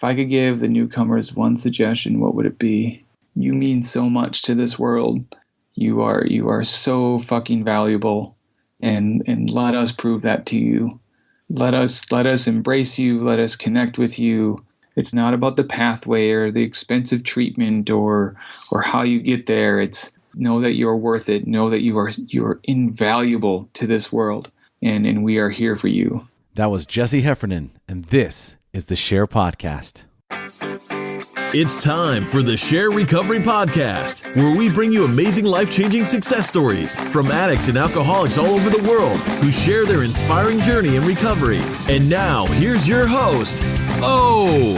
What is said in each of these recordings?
if I could give the newcomers one suggestion, what would it be? You mean so much to this world. You are so fucking valuable, and let us prove that to you. Let us embrace you. Let us connect with you. It's not about the pathway or the expensive treatment or how you get there. It's know that you're worth it. Know that you are invaluable to this world, and we are here for you. That was Jesse Heffernan, and this is the SHAIR Podcast. It's time for the SHAIR Recovery Podcast, where we bring you amazing life-changing success stories from addicts and alcoholics all over the world who share their inspiring journey in recovery. And now, here's your host, O.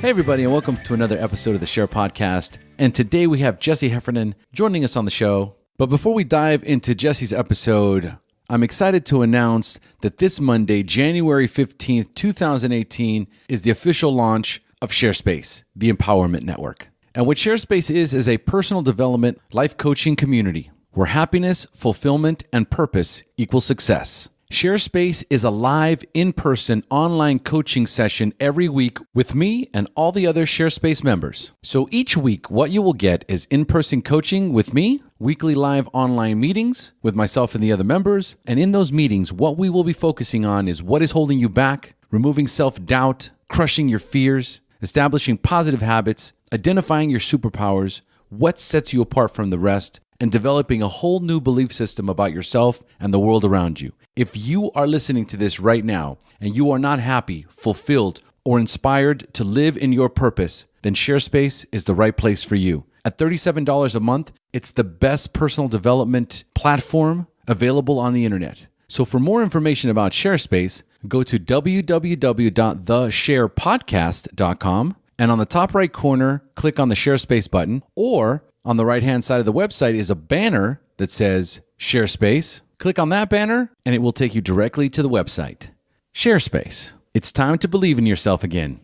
Hey everybody, and welcome to another episode of the SHAIR Podcast. And today we have Jesse Heffernan joining us on the show. But before we dive into Jesse's episode, I'm excited to announce that this Monday, January 15th, 2018, is the official launch of SHAIRspace, the Empowerment Network. And what SHAIRspace is a personal development, life coaching community where happiness, fulfillment, and purpose equal success. SHAIRspace is a live, in-person, online coaching session every week with me and all the other SHAIRspace members. So each week, what you will get is in-person coaching with me, weekly live online meetings with myself and the other members. And in those meetings, what we will be focusing on is what is holding you back, removing self-doubt, crushing your fears, establishing positive habits, identifying your superpowers, what sets you apart from the rest, and developing a whole new belief system about yourself and the world around you. If you are listening to this right now and you are not happy, fulfilled, or inspired to live in your purpose, then SHAIRspace is the right place for you. At $37 a month, it's the best personal development platform available on the internet. So for more information about SHAIRspace, go to www.theshairpodcast.com, and on the top right corner, click on the SHAIRspace button, or on the right-hand side of the website is a banner that says SHAIRspace. Click on that banner, and it will take you directly to the website. SHAIRspace. It's time to believe in yourself again.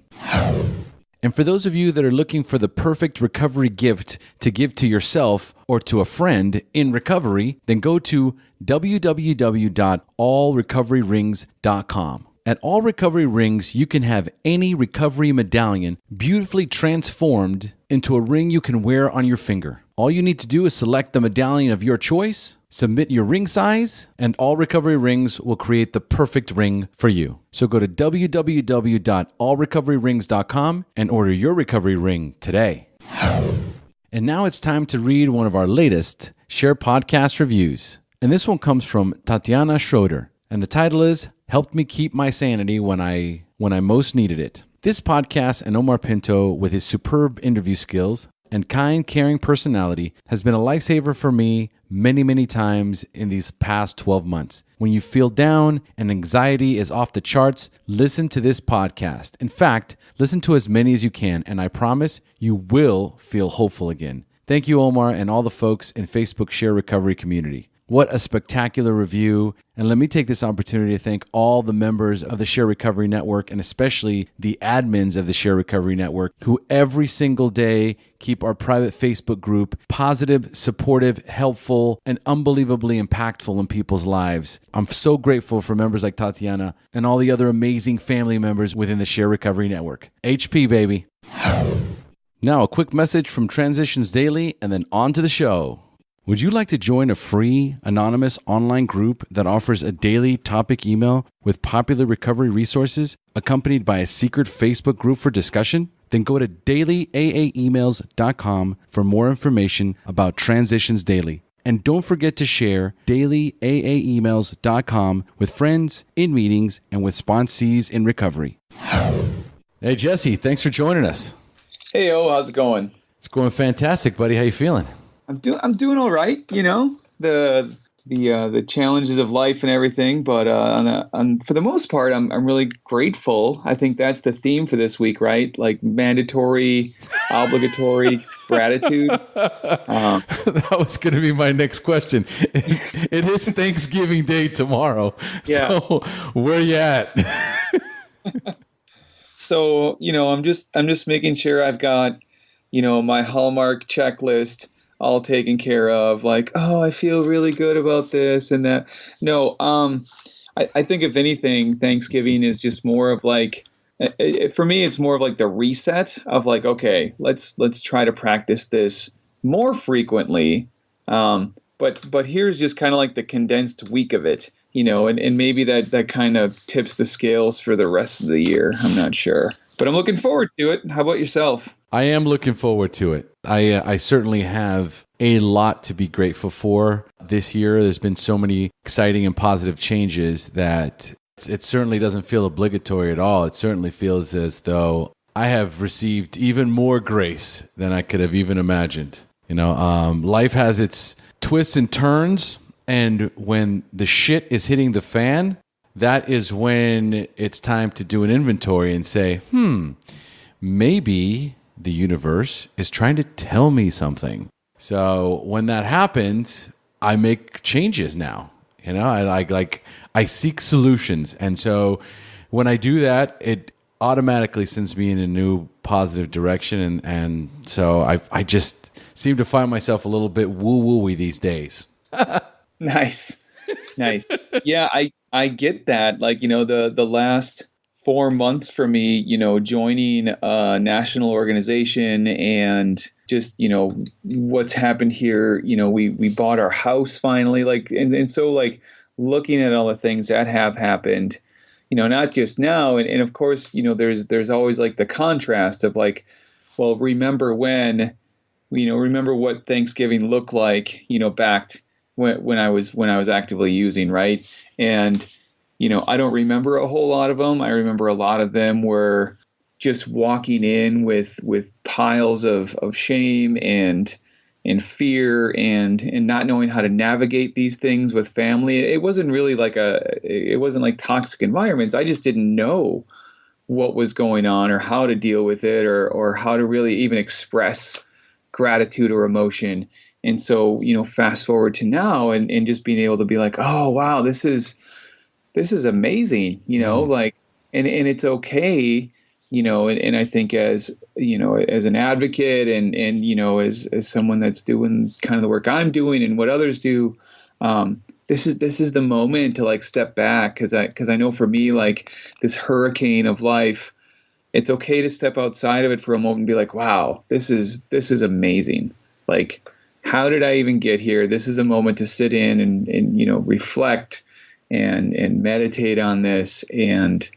And for those of you that are looking for the perfect recovery gift to give to yourself or to a friend in recovery, then go to www.allrecoveryrings.com. At All Recovery Rings, you can have any recovery medallion beautifully transformed into a ring you can wear on your finger. All you need to do is select the medallion of your choice, submit your ring size, and All Recovery Rings will create the perfect ring for you. So go to www.allrecoveryrings.com and order your recovery ring today. And now it's time to read one of our latest SHAIR Podcast reviews. And this one comes from Tatiana Schroeder. And the title is, Helped Me Keep My Sanity When I Most Needed It. This podcast and Omar Pinto, with his superb interview skills and kind, caring personality, has been a lifesaver for me many, many times in these past 12 months. When you feel down and anxiety is off the charts, listen to this podcast. In fact, listen to as many as you can, and I promise you will feel hopeful again. Thank you, Omar, and all the folks in Facebook SHAIR Recovery community. What a spectacular review. And let me take this opportunity to thank all the members of the SHAIR Recovery Network, and especially the admins of the SHAIR Recovery Network, who every single day keep our private Facebook group positive, supportive, helpful, and unbelievably impactful in people's lives. I'm so grateful for members like Tatiana and all the other amazing family members within the SHAIR Recovery Network. HP, baby. Now, a quick message from Transitions Daily, and then on to the show. Would you like to join a free, anonymous online group that offers a daily topic email with popular recovery resources accompanied by a secret Facebook group for discussion? Then go to dailyaaemails.com for more information about Transitions Daily. And don't forget to share dailyaaemails.com with friends, in meetings, and with sponsees in recovery. Hey, Jesse, thanks for joining us. Hey, how's it going? It's going fantastic, buddy. How you feeling? I'm doing all right, you know, the challenges of life and everything, but for the most part, I'm really grateful. I think that's the theme for this week, right? Like mandatory, obligatory gratitude. That was going to be my next question. It is Thanksgiving Day tomorrow, yeah. So where you at? So I'm just making sure I've got, my Hallmark checklist all taken care of, like, oh, I feel really good about this and that. No, I think if anything, Thanksgiving is just more of like, for me, it's more of like the reset of like, okay, let's try to practice this more frequently. But here's just kind of like the condensed week of it, and maybe that kind of tips the scales for the rest of the year. I'm not sure, but I'm looking forward to it. How about yourself? I am looking forward to it. I certainly have a lot to be grateful for this year. There's been so many exciting and positive changes that it certainly doesn't feel obligatory at all. It certainly feels as though I have received even more grace than I could have even imagined. Life has its twists and turns, and when the shit is hitting the fan, that is when it's time to do an inventory and say, maybe the universe is trying to tell me something. So when that happens, I make changes now. I seek solutions. And so when I do that, it automatically sends me in a new positive direction. And so I just seem to find myself a little bit woo-woo-y these days. Nice. Yeah, I get that. Like, the last 4 months for me, joining a national organization and just, what's happened here, we bought our house finally, like, and so like looking at all the things that have happened, not just now. And of course, there's always like the contrast of like, well, remember what Thanksgiving looked like, back when I was actively using, right? And I don't remember a whole lot of them. I remember a lot of them were just walking in with piles of shame and fear and not knowing how to navigate these things with family. It wasn't really it wasn't like toxic environments. I just didn't know what was going on or how to deal with it or how to really even express gratitude or emotion. And so, fast forward to now and just being able to be like, oh, wow, this is amazing, like, and it's okay, and I think as an advocate and as someone that's doing kind of the work I'm doing and what others do, this is the moment to like step back. Cause I know for me, like this hurricane of life, it's okay to step outside of it for a moment and be like, wow, this is amazing. Like, how did I even get here? This is a moment to sit in and reflect and meditate on this and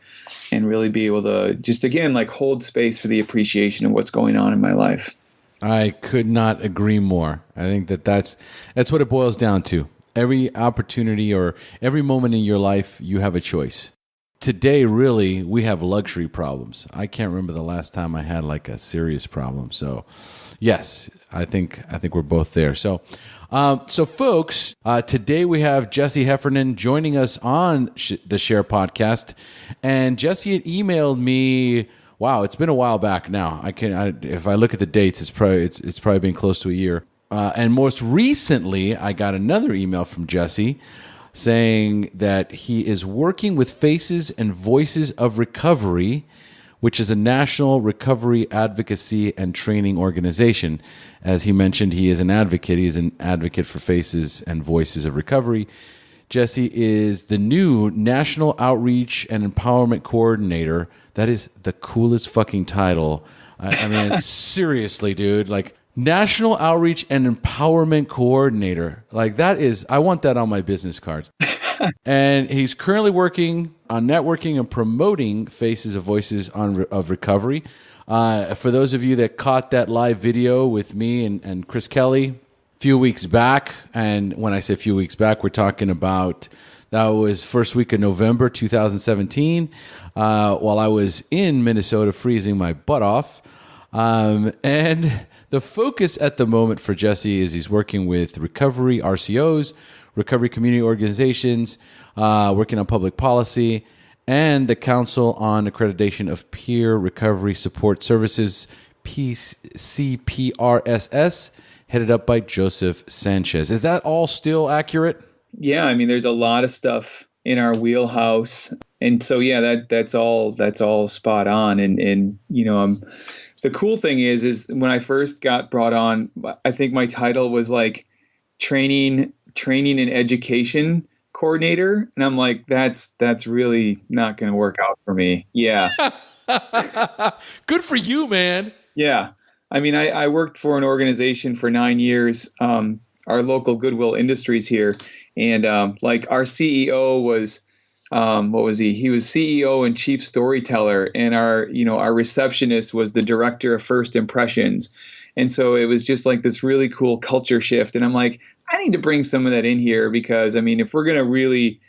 really be able to just, again, like hold space for the appreciation of what's going on in my life. I could not agree more. I think that's what it boils down to. Every opportunity or every moment in your life, you have a choice. Today, really, we have luxury problems. I can't remember the last time I had like a serious problem. So, yes, I think we're both there. So folks, today we have Jesse Heffernan joining us on the SHAIR podcast, and Jesse had emailed me. Wow, it's been a while back now. If I look at the dates, it's probably been close to a year. And most recently, I got another email from Jesse saying that he is working with Faces and Voices of Recovery, which is a national recovery advocacy and training organization. As he mentioned, he is an advocate. He is an advocate for Faces and Voices of Recovery. Jesse is the new National Outreach and Empowerment Coordinator. That is the coolest fucking title. I mean, seriously, dude. Like, National Outreach and Empowerment Coordinator. Like, I want that on my business card. And he's currently working on networking and promoting Faces of Voices of Recovery. For those of you that caught that live video with me and Chris Kelly a few weeks back, and when I say a few weeks back, we're talking about, that was first week of November 2017, while I was in Minnesota freezing my butt off. And the focus at the moment for Jesse is he's working with recovery RCOs, recovery community organizations, working on public policy, and the Council on Accreditation of Peer Recovery Support Services, CPRSS, headed up by Joseph Sanchez. Is that all still accurate? Yeah, I mean, there's a lot of stuff in our wheelhouse, and so yeah, that's all spot on. And the cool thing is when I first got brought on, I think my title was like training and education coordinator. And I'm like, that's really not going to work out for me. Yeah. Good for you, man. Yeah. I mean, I worked for an organization for 9 years, our local Goodwill Industries here. And like our CEO was, what was he? He was CEO and chief storyteller. And our receptionist was the director of first impressions. And so it was just like this really cool culture shift. And I'm like, I need to bring some of that in here because, I mean, if we're going to really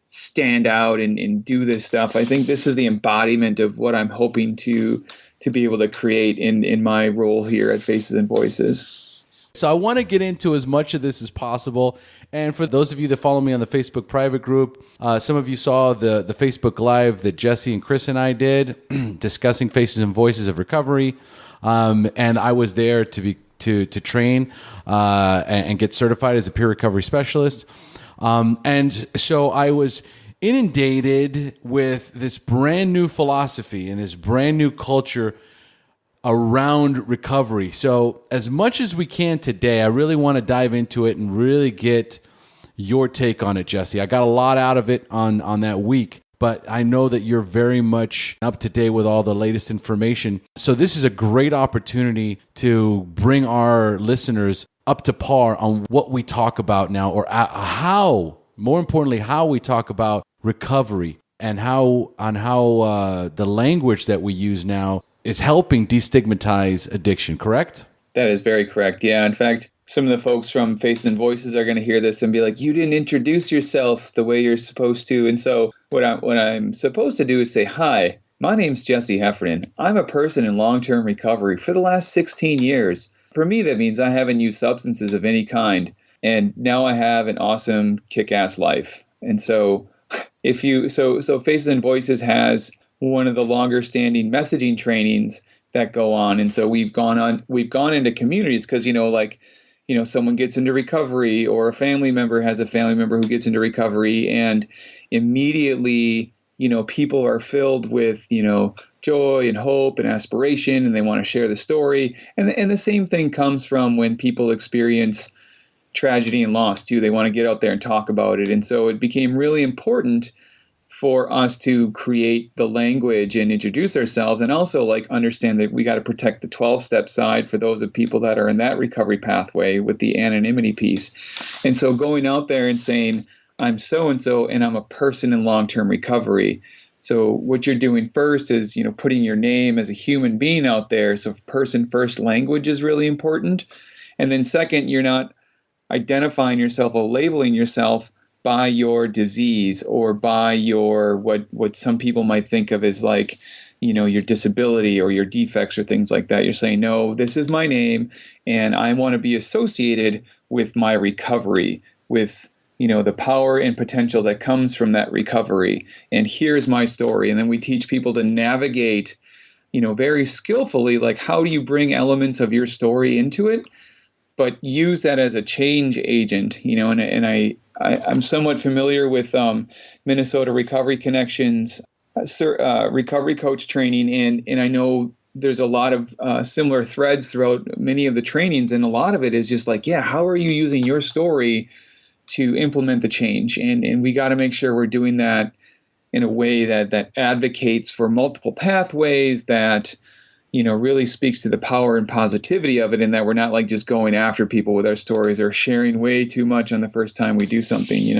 stand out and do this stuff, I think this is the embodiment of what I'm hoping to be able to create in my role here at Faces and Voices. So I want to get into as much of this as possible. And for those of you that follow me on the Facebook private group, some of you saw the Facebook Live that Jesse and Chris and I did discussing Faces and Voices of Recovery. And I was there to train and get certified as a peer recovery specialist. And so I was inundated with this brand new philosophy and this brand new culture around recovery. So as much as we can today, I really want to dive into it and really get your take on it, Jesse. I got a lot out of it on that week, but I know that you're very much up to date with all the latest information. So this is a great opportunity to bring our listeners up to par on what we talk about now, or how, more importantly, how we talk about recovery and how the language that we use now is helping destigmatize addiction, correct? That is very correct. Yeah. In fact, some of the folks from Faces and Voices are going to hear this and be like, you didn't introduce yourself the way you're supposed to. And so what I'm supposed to do is say, hi, my name's Jesse Heffernan. I'm a person in long-term recovery for the last 16 years. For me, that means I haven't used substances of any kind. And now I have an awesome kick-ass life. And so so Faces and Voices has one of the longer standing messaging trainings that go on. And so we've gone into communities because, someone gets into recovery or a family member has a family member who gets into recovery, and immediately, people are filled with, joy and hope and aspiration, and they want to share the story. And the same thing comes from when people experience tragedy and loss too. They want to get out there and talk about it. And so it became really important for us to create the language and introduce ourselves, and also understand that we got to protect the 12-step side for those of people that are in that recovery pathway with the anonymity piece. And so going out there and saying, I'm so-and-so, and I'm a person in long-term recovery. So what you're doing first is, putting your name as a human being out there. So person first language is really important. And then second, you're not identifying yourself or labeling yourself by your disease or by your what some people might think of as your disability or your defects or things like that. You're saying, no, this is my name, and I want to be associated with my recovery, with the power and potential that comes from that recovery. And here's my story. And then we teach people to navigate, very skillfully, how do you bring elements of your story into it, but use that as a change agent, and I'm somewhat familiar with Minnesota Recovery Connections recovery coach training, and I know there's a lot of similar threads throughout many of the trainings, and a lot of it is just how are you using your story to implement the change? And we got to make sure we're doing that in a way that advocates for multiple pathways, that really speaks to the power and positivity of it, and that we're not just going after people with our stories or sharing way too much on the first time we do something,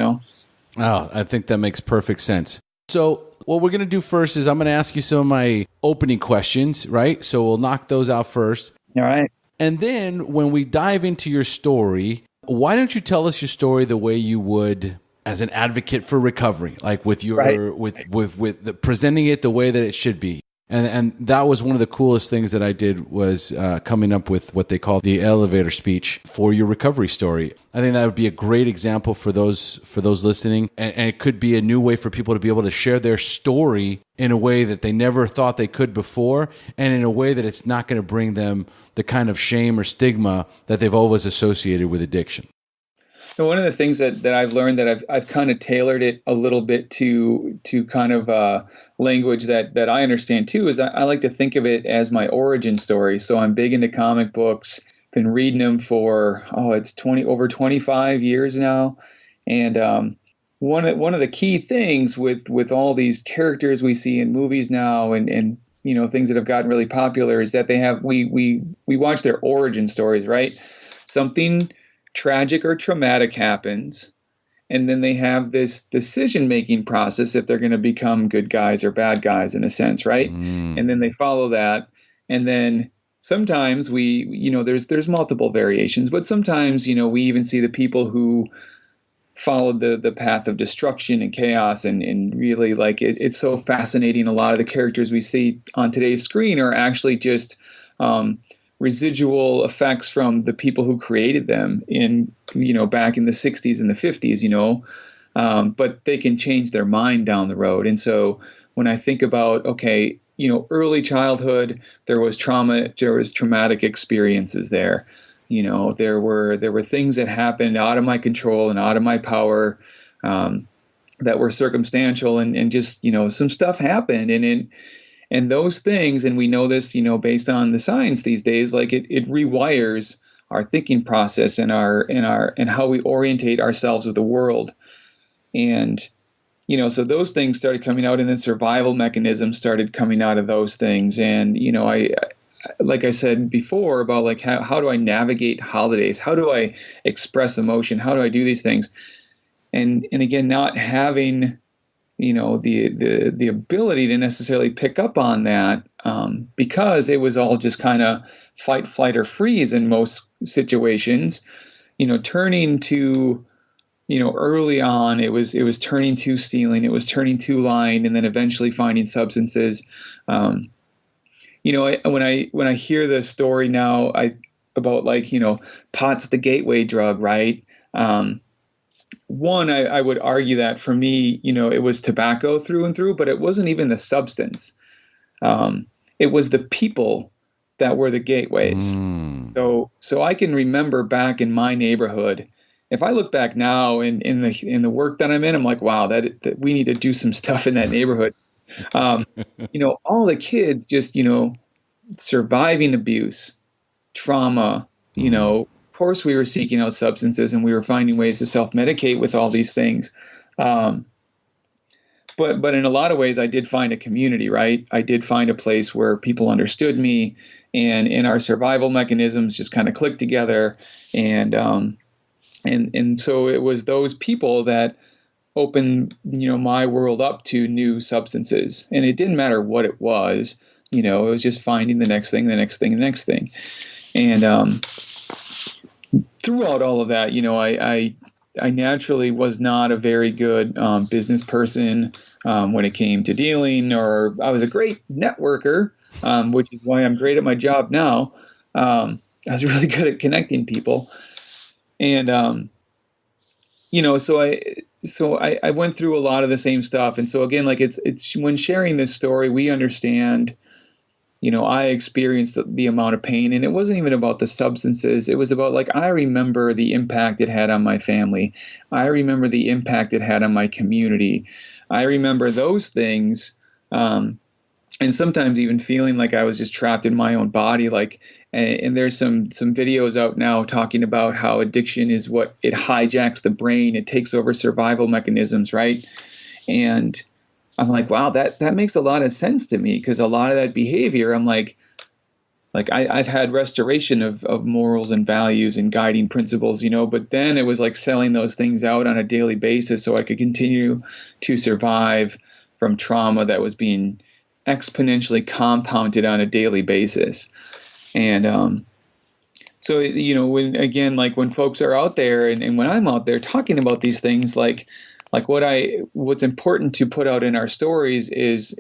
Oh, I think that makes perfect sense. So what we're going to do first is I'm going to ask you some of my opening questions, right? So we'll knock those out first. All right. And then when we dive into your story, why don't you tell us your story the way you would as an advocate for recovery, with your right. with the, presenting it the way that it should be. And that was one of the coolest things that I did, was coming up with what they call the elevator speech for your recovery story. I think that would be a great example for those listening. And it could be a new way for people to be able to share their story in a way that they never thought they could before, and in a way that it's not going to bring them the kind of shame or stigma that they've always associated with addiction. So one of the things that I've learned, that I've kind of tailored it a little bit to kind of language that I understand too, is I like to think of it as my origin story. So I'm big into comic books, been reading them for, it's over 25 years now. And one of the key things with all these characters we see in movies now, and things that have gotten really popular, is that we watch their origin stories, right? Something tragic or traumatic happens, and then they have this decision making process if they're going to become good guys or bad guys, in a sense, right? And then they follow that, and then sometimes there's multiple variations, but sometimes we even see the people who followed the path of destruction and chaos, and really, like, it's so fascinating. A lot of the characters we see on today's screen are actually just residual effects from the people who created them in back in the 60s and the 50s, but they can change their mind down the road. And so when I think about, okay, early childhood, there was trauma, there was traumatic experiences there. There were things that happened out of my control and out of my power, that were circumstantial, and just some stuff happened, and those things, and we know this based on the science these days, like it rewires our thinking process and how we orientate ourselves with the world. And so those things started coming out, and then survival mechanisms started coming out of those things. And I like I said before about, like, how do I navigate holidays? How do I express emotion? How do I do these things? And again, not having, the ability to necessarily pick up on that, because it was all just kind of fight, flight, or freeze in most situations, turning to, early on, it was turning to stealing, it was turning to lying, and then eventually finding substances. When I hear the story now, about, like, pot's the gateway drug, right? One, I would argue that for me, it was tobacco through and through, but it wasn't even the substance. It was the people that were the gateways. So I can remember back in my neighborhood. If I look back now in the work that I'm in, I'm like, wow, that we need to do some stuff in that neighborhood. All the kids just, surviving abuse, trauma, of course we were seeking out substances, and we were finding ways to self-medicate with all these things. But in a lot of ways, I did find a community, right? I did find a place where people understood me, and our survival mechanisms just kind of clicked together. And so it was those people that opened, my world up to new substances. And it didn't matter what it was, it was just finding the next thing, the next thing, the next thing. And throughout all of that, I naturally was not a very good business person when it came to dealing, or I was a great networker, which is why I'm great at my job now. I was really good at connecting people. And, so I went through a lot of the same stuff. And so again, like it's when sharing this story, we understand, I experienced the amount of pain, and it wasn't even about the substances. It was about, like, I remember the impact it had on my family. I remember the impact it had on my community. I remember those things. And sometimes even feeling like I was just trapped in my own body. Like, and there's some videos out now talking about how addiction is what it hijacks the brain. It takes over survival mechanisms, right? And I'm like, wow, that makes a lot of sense to me, because a lot of that behavior, I'm like I've had restoration of morals and values and guiding principles, but then it was like selling those things out on a daily basis so I could continue to survive from trauma that was being exponentially compounded on a daily basis. And so, when folks are out there, and when I'm out there talking about these things, like what's important to put out in our stories is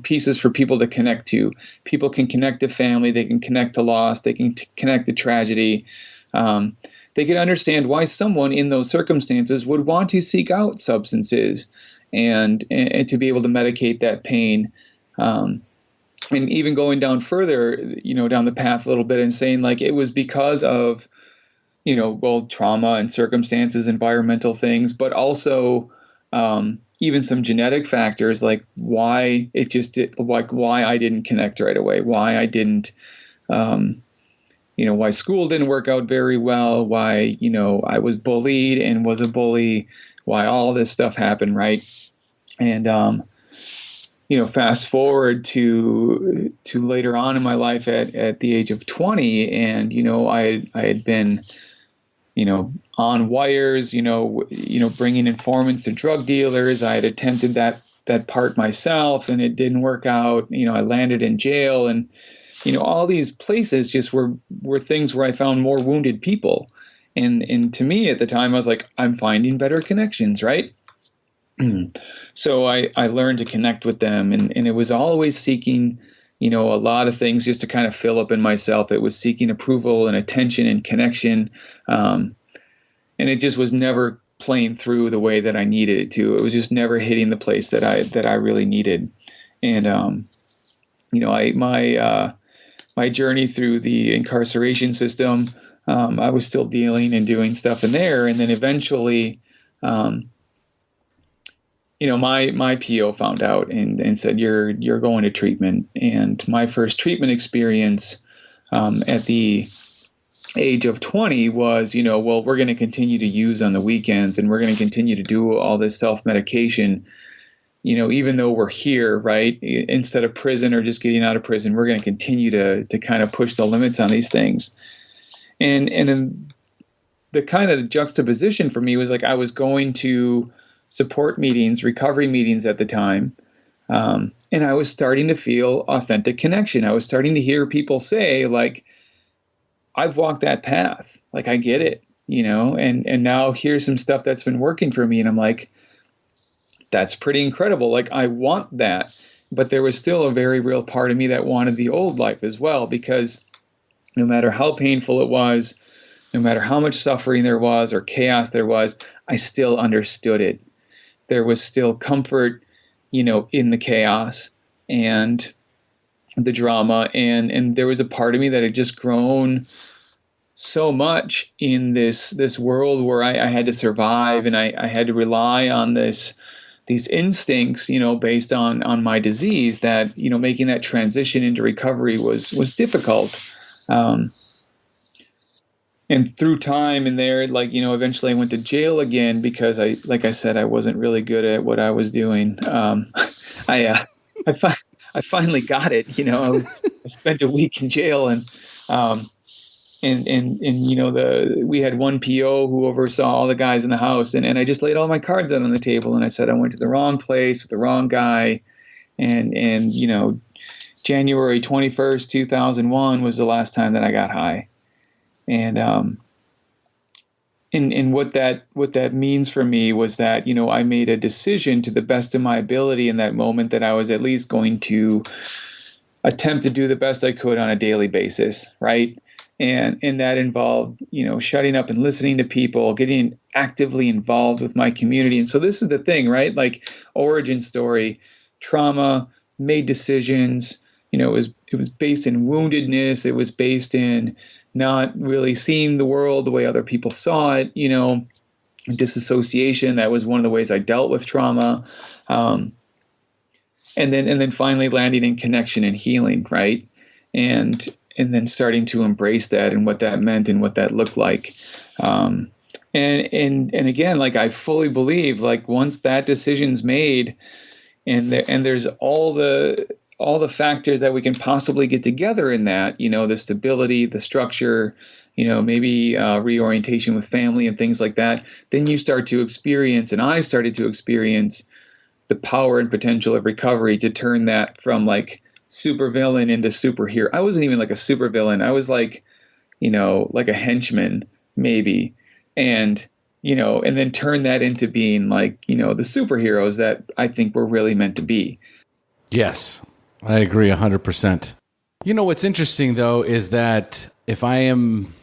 pieces for people to connect to. People can connect to family, they can connect to loss, they can connect to tragedy. They can understand why someone in those circumstances would want to seek out substances and to be able to medicate that pain. And even going down further, down the path a little bit, and saying, like, it was because of, trauma and circumstances, environmental things, but also even some genetic factors, like why why I didn't connect right away, why I didn't, why school didn't work out very well, why, I was bullied and was a bully, why all this stuff happened, right? And fast forward to later on in my life at the age of 20, and I had been on wires, bringing informants to drug dealers. I had attempted that part myself, and it didn't work out. I landed in jail, and all these places just were things where I found more wounded people. And to me at the time, I was like, I'm finding better connections, right? So I learned to connect with them, and it was always seeking, a lot of things just to kind of fill up in myself. It was seeking approval and attention and connection. And it just was never playing through the way that I needed it to. It was just never hitting the place that I really needed. And, my journey through the incarceration system, I was still dealing and doing stuff in there. And then eventually, my PO found out and said, you're going to treatment. And my first treatment experience at the age of 20 was, well, we're going to continue to use on the weekends, and we're going to continue to do all this self-medication, even though we're here, right? Instead of prison or just getting out of prison, we're going to continue to kind of push the limits on these things. And then the kind of juxtaposition for me was like, I was going to support meetings, recovery meetings at the time. And I was starting to feel authentic connection. I was starting to hear people say, like, I've walked that path. Like, I get it, and now here's some stuff that's been working for me. And I'm like, that's pretty incredible. Like, I want that. But there was still a very real part of me that wanted the old life as well, because no matter how painful it was, no matter how much suffering there was or chaos there was, I still understood it. There was still comfort, in the chaos and the drama. And there was a part of me that had just grown so much in this world where I had to survive, and I had to rely on these instincts, based on my disease, that, making that transition into recovery was difficult. And through time in there, eventually I went to jail again because like I said, I wasn't really good at what I was doing. I finally got it. I spent a week in jail, and we had one PO who oversaw all the guys in the house, and I just laid all my cards out on the table, and I said I went to the wrong place with the wrong guy, and January 21st, 2001 was the last time that I got high. And what that means for me was that, I made a decision to the best of my ability in that moment that I was at least going to attempt to do the best I could on a daily basis, right? And that involved, shutting up and listening to people, getting actively involved with my community. And so this is the thing, right? Like, origin story, trauma, made decisions, it was based in woundedness. It was based in not really seeing the world the way other people saw it, disassociation. That was one of the ways I dealt with trauma. And then finally landing in connection and healing, right? And then starting to embrace that and what that meant and what that looked like. And again, like, I fully believe, like, once that decision's made, and there's all the factors that we can possibly get together in that, the stability, the structure, maybe reorientation with family and things like that, then you start to experience, and I started to experience, the power and potential of recovery to turn that from, like, supervillain into superhero. I wasn't even like a supervillain. I was like, like a henchman maybe. And then turn that into being like, the superheroes that I think we're really meant to be. Yes, I agree 100%. What's interesting though is that if I am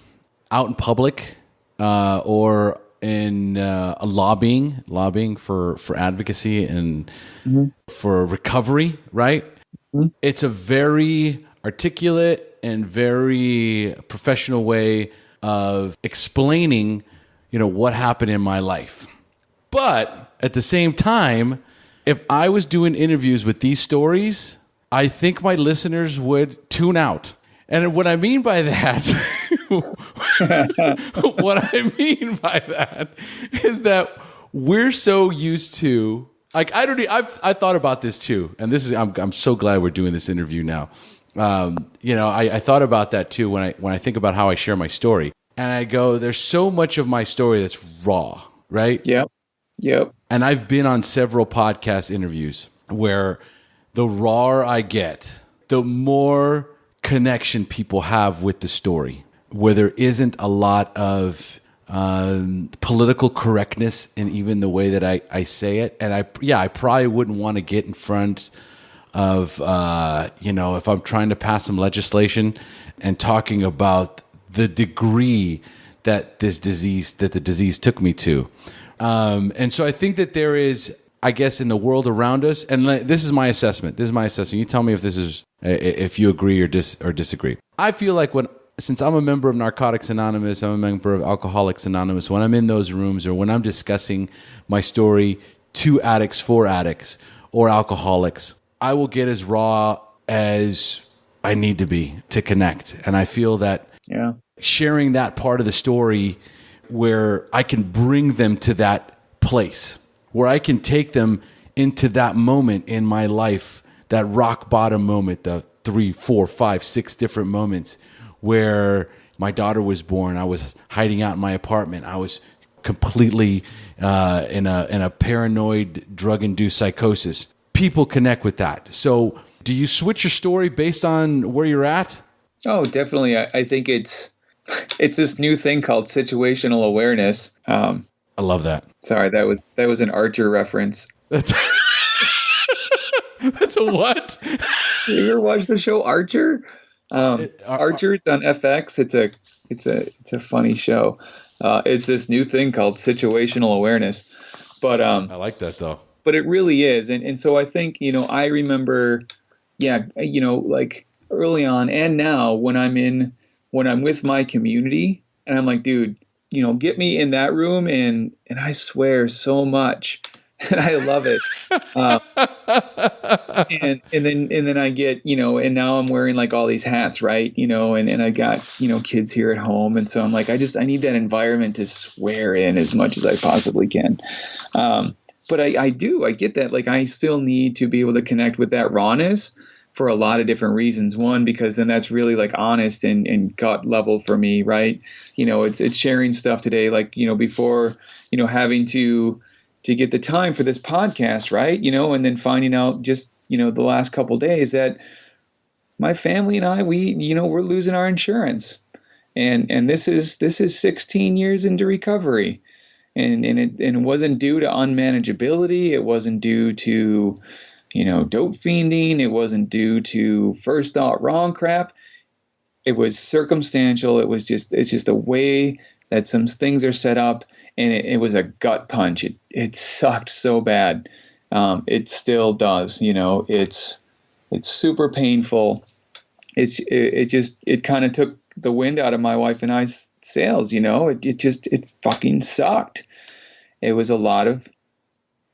out in public or in lobbying for advocacy and for recovery, right? It's a very articulate and very professional way of explaining, what happened in my life. But at the same time, if I was doing interviews with these stories, I think my listeners would tune out. And what I mean by that, is that we're so used to, like, I've thought about this too. And this is, I'm so glad we're doing this interview now. I thought about that too when I think about how I share my story, and I go, there's so much of my story that's raw, right? Yep. And I've been on several podcast interviews where the rawer I get, the more connection people have with the story, where there isn't a lot of political correctness in even the way that I say it. And I probably wouldn't want to get in front of, if I'm trying to pass some legislation and talking about the degree that the disease took me to. And so I think that there is, I guess, in the world around us, and this is my assessment. You tell me if you agree or disagree. I feel like since I'm a member of Narcotics Anonymous, I'm a member of Alcoholics Anonymous, when I'm in those rooms or when I'm discussing my story to addicts, for addicts, or alcoholics, I will get as raw as I need to be to connect. And I feel that sharing that part of the story where I can bring them to that place, where I can take them into that moment in my life, that rock bottom moment, the 3, 4, 5, 6 different moments where my daughter was born. I was hiding out in my apartment. I was completely in a paranoid, drug-induced psychosis. People connect with that. So do you switch your story based on where you're at? Oh, definitely. I think it's this new thing called situational awareness. I love that. Sorry, that was an Archer reference. That's a what? You ever watch the show Archer? Archer, it's on FX. It's a funny show. It's this new thing called situational awareness. But I like that though. But it really is, and so I think I remember, like early on and now when I'm with my community and I'm like, dude, get me in that room and I swear so much. And I love it. And then I get, and now I'm wearing like all these hats, right? And I got, kids here at home. And so I'm like, I need that environment to swear in as much as I possibly can. But I get that. Like, I still need to be able to connect with that rawness for a lot of different reasons. One, because then that's really like honest and gut level for me, right? It's sharing stuff today, like, before, having to get the time for this podcast, right? And then finding out just, the last couple of days that my family and I, we're losing our insurance. And this is 16 years into recovery. And it wasn't due to unmanageability. It wasn't due to, dope fiending. It wasn't due to first thought wrong crap. It was circumstantial. It's just the way that some things are set up. And it was a gut punch. It sucked so bad. It still does. It's super painful. It kind of took the wind out of my wife and I's sails. It fucking sucked. It was a lot of,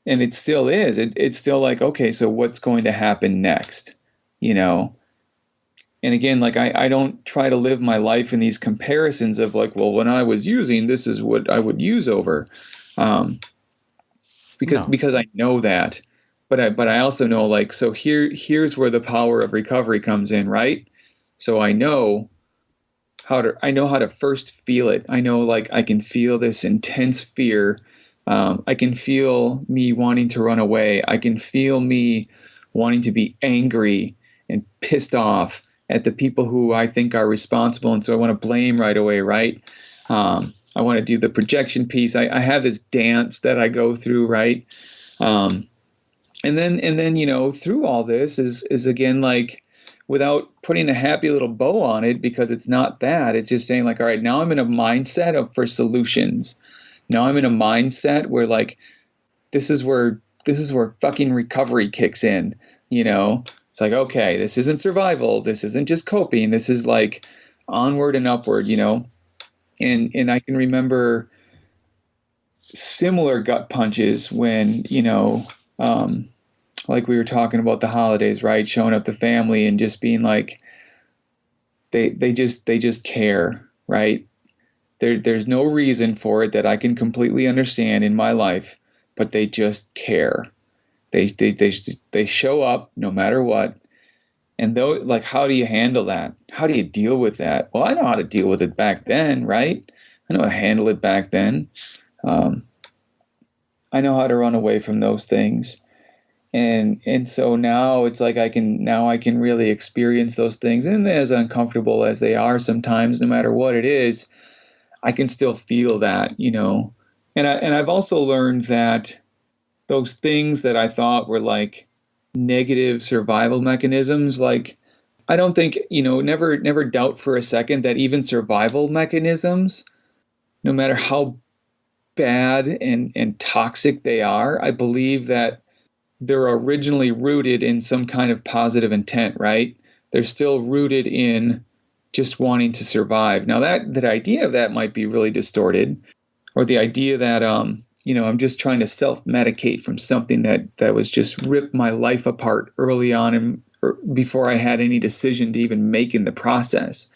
and it still is. It's still like, okay, so what's going to happen next? And again, like I don't try to live my life in these comparisons of like, well, when I was using, this is what I would use over, because I know that, but I also know, like, so here's where the power of recovery comes in, right? So I know how to first feel it. I know, like, I can feel this intense fear. I can feel me wanting to run away. I can feel me wanting to be angry and pissed off at the people who I think are responsible. And so I want to blame right away, right? I want to do the projection piece. I have this dance that I go through, right? And then through all this is again, like, without putting a happy little bow on it, because it's not that. It's just saying, like, all right, now I'm in a mindset for solutions. Now I'm in a mindset where, like, this is where fucking recovery kicks in, It's like, okay, this isn't survival. This isn't just coping. This is like onward and upward, And I can remember similar gut punches when, like we were talking about the holidays, right? Showing up the family and just being like, they just care, right? There's no reason for it that I can completely understand in my life. but they just care. They show up no matter what. And though, like, how do you handle that? How do you deal with that? Well, I know how to deal with it back then, right? I know how to handle it back then. I know how to run away from those things. And so now it's like I can really experience those things, and as uncomfortable as they are sometimes, no matter what it is, I can still feel that, you know. And I've also learned that those things that I thought were like negative survival mechanisms, like I don't think, you know, never doubt for a second that even survival mechanisms, no matter how bad and toxic they are, I believe that they're originally rooted in some kind of positive intent, right? They're still rooted in just wanting to survive. Now that idea of that might be really distorted, or the idea that you know, I'm just trying to self-medicate from something that was just ripped my life apart early on, and before I had any decision to even make in the process.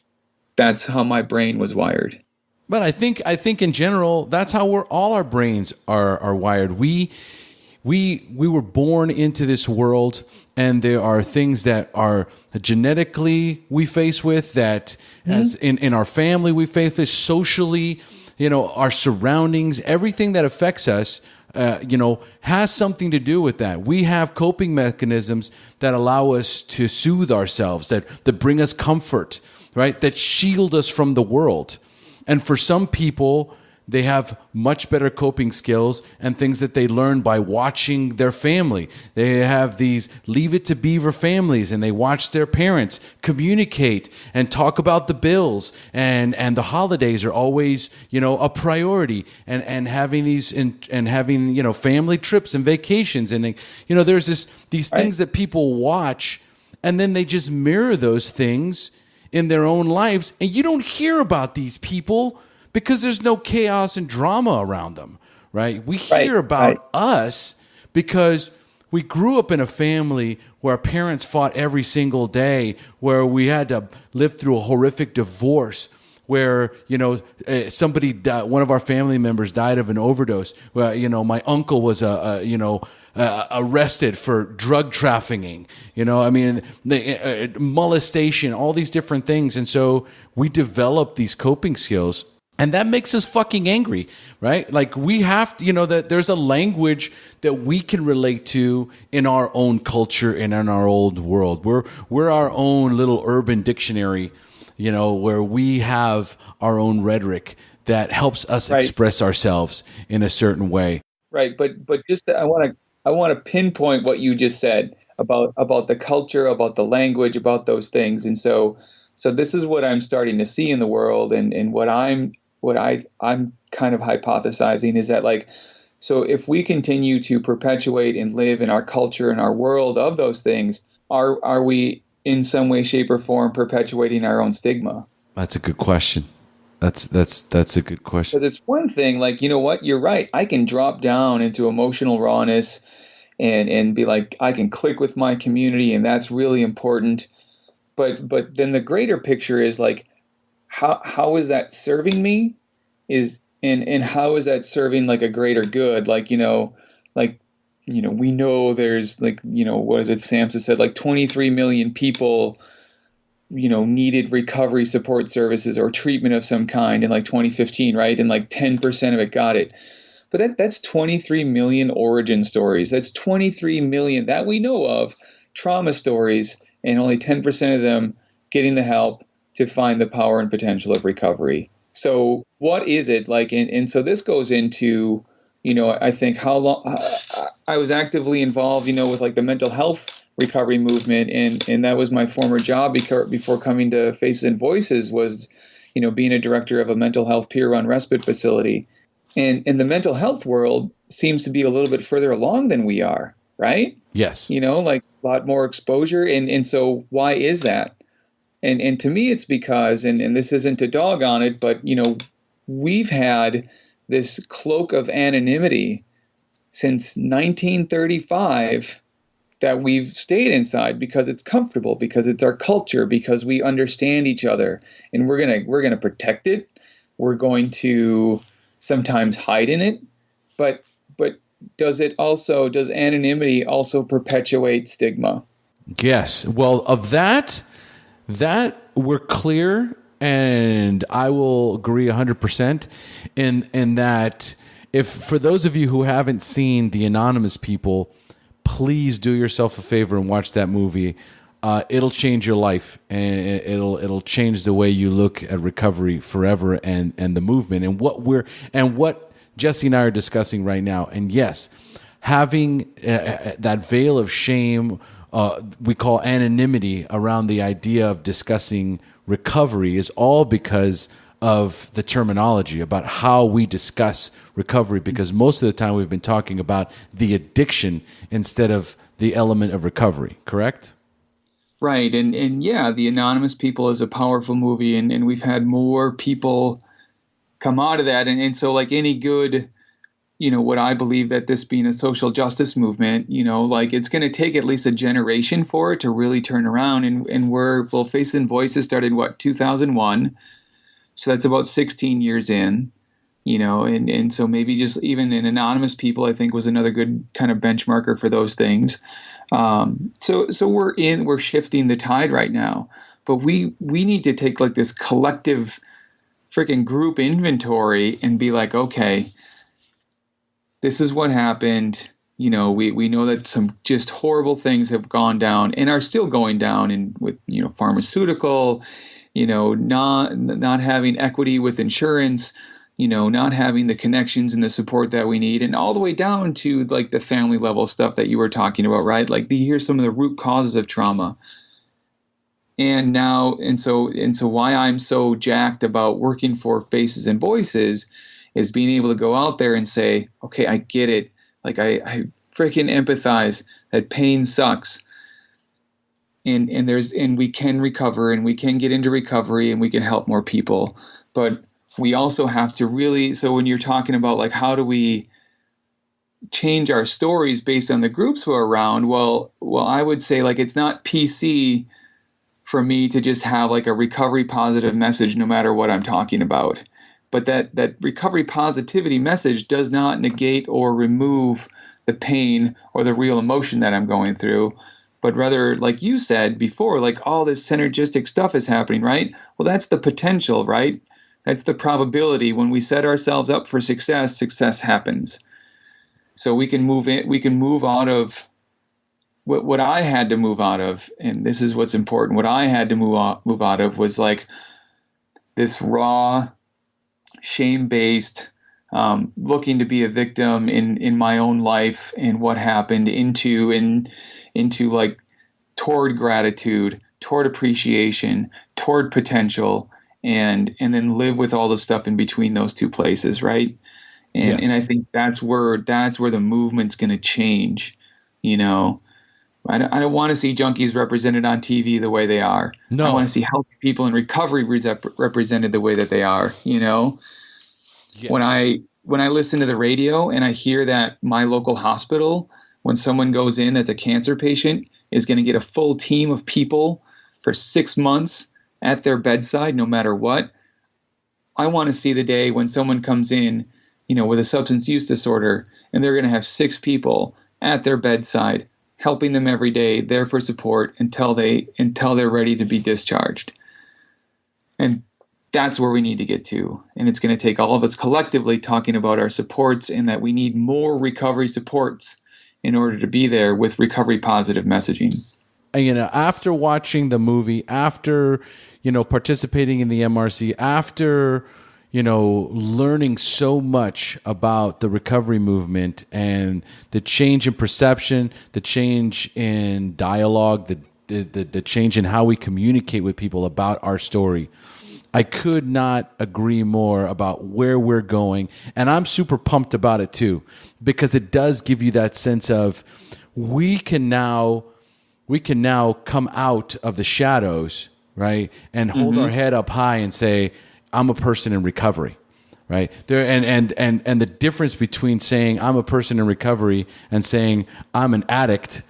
That's how my brain was wired. But I think in general, that's how all our brains are wired. We were born into this world, and there are things that are genetically we face with, that as in our family we face this, socially, you know, our surroundings, everything that affects us, you know, has something to do with that. We have coping mechanisms that allow us to soothe ourselves, that bring us comfort, right? That shield us from the world. And for some people, they have much better coping skills and things that they learn by watching their family. They have these Leave It to Beaver families, and they watch their parents communicate and talk about the bills, and the holidays are always, you know, a priority, and having these and having, you know, family trips and vacations, and, you know, there's these things that people watch, and then they just mirror those things in their own lives, and you don't hear about these people because there's no chaos and drama around them, right? We hear about us because we grew up in a family where our parents fought every single day, where we had to live through a horrific divorce, where, you know, somebody died, one of our family members died of an overdose. Well, you know, my uncle was arrested for drug trafficking. You know, I mean, molestation, all these different things, and so we develop these coping skills. And that makes us fucking angry, right? Like, we have to, you know, that there's a language that we can relate to in our own culture and in our old world. We're our own little urban dictionary, you know, where we have our own rhetoric that helps us express ourselves in a certain way. Right, but just I want to pinpoint what you just said about the culture, about the language, about those things, and so this is what I'm starting to see in the world, and what I'm kind of hypothesizing is that, like, so if we continue to perpetuate and live in our culture and our world of those things, are we in some way, shape, or form perpetuating our own stigma? That's a good question. That's a good question. But it's one thing, like, you know what, you're right. I can drop down into emotional rawness and be like, I can click with my community, and that's really important. But then the greater picture is like, how is that serving me? And how is that serving like a greater good? Like, we know there's, like, what is it? Samson said, like 23 million people, needed recovery support services or treatment of some kind in like 2015, right? And like 10% of it got it. But that's 23 million origin stories. That's 23 million that we know of trauma stories, and only 10% of them getting the help to find the power and potential of recovery. So what is it like? And so this goes into, I think how long I was actively involved, with like the mental health recovery movement. And that was my former job before coming to Faces and Voices, was, being a director of a mental health peer-run respite facility. And in the mental health world seems to be a little bit further along than we are, right? Yes. Like a lot more exposure. And so why is that? And to me, it's because, and this isn't to dog on it, but, we've had this cloak of anonymity since 1935 that we've stayed inside because it's comfortable, because it's our culture, because we understand each other, and we're going to protect it. We're going to sometimes hide in it. But does anonymity also perpetuate stigma? Yes. Well, of that we're clear, and I will agree 100% in that. If for those of you who haven't seen The Anonymous People, please do yourself a favor and watch that movie. It'll change your life, and it'll change the way you look at recovery forever, and the movement, and what Jesse and I are discussing right now. And yes, having that veil of shame, we call anonymity, around the idea of discussing recovery is all because of the terminology about how we discuss recovery, because most of the time we've been talking about the addiction instead of the element of recovery, correct? Right. And yeah, The Anonymous People is a powerful movie, and we've had more people come out of that. And so like any good, what I believe that this being a social justice movement, like it's going to take at least a generation for it to really turn around. And Faces and Voices started, 2001. So that's about 16 years in, and so maybe just even an Anonymous People, I think, was another good kind of benchmarker for those things. So we're shifting the tide right now, but we need to take like this collective freaking group inventory and be like, okay, this is what happened. We know that some just horrible things have gone down and are still going down, and with, pharmaceutical, not having equity with insurance, not having the connections and the support that we need, and all the way down to like the family level stuff that you were talking about, right? Like here's some of the root causes of trauma. And so why I'm so jacked about working for Faces and Voices is being able to go out there and say, okay, I get it. Like I freaking empathize that pain sucks. And we can recover, and we can get into recovery, and we can help more people. But we also have to really, so when you're talking about like, how do we change our stories based on the groups who are around? Well, I would say like, it's not PC for me to just have like a recovery positive message, no matter what I'm talking about. But that recovery positivity message does not negate or remove the pain or the real emotion that I'm going through. But rather, like you said before, like all this synergistic stuff is happening, right? Well, that's the potential, right? That's the probability. When we set ourselves up for success, success happens. So we can move out of what I had to move out of, and this is what's important. What I had to move out of was like this raw, shame-based, looking to be a victim in my own life and what happened into like toward gratitude, toward appreciation, toward potential, and then live with all the stuff in between those two places, right? And yes. And I think that's where the movement's going to change. I don't want to see junkies represented on TV the way they are. No. I want to see healthy people in recovery represented the way that they are. Yes. When I listen to the radio and I hear that my local hospital, when someone goes in that's a cancer patient, is going to get a full team of people for 6 months at their bedside, no matter what. I want to see the day when someone comes in, with a substance use disorder, and they're going to have 6 people at their bedside, helping them every day, there for support until they're ready to be discharged. And that's where we need to get to. And it's going to take all of us collectively talking about our supports, and that we need more recovery supports in order to be there with recovery positive messaging. After watching the movie, after, participating in the MRC, after, learning so much about the recovery movement and the change in perception, the change in dialogue, the change in how we communicate with people about our story, I could not agree more about where we're going. And I'm super pumped about it too, because it does give you that sense of we can now come out of the shadows, right? And hold our head up high and say, I'm a person in recovery, right? There and the difference between saying I'm a person in recovery and saying I'm an addict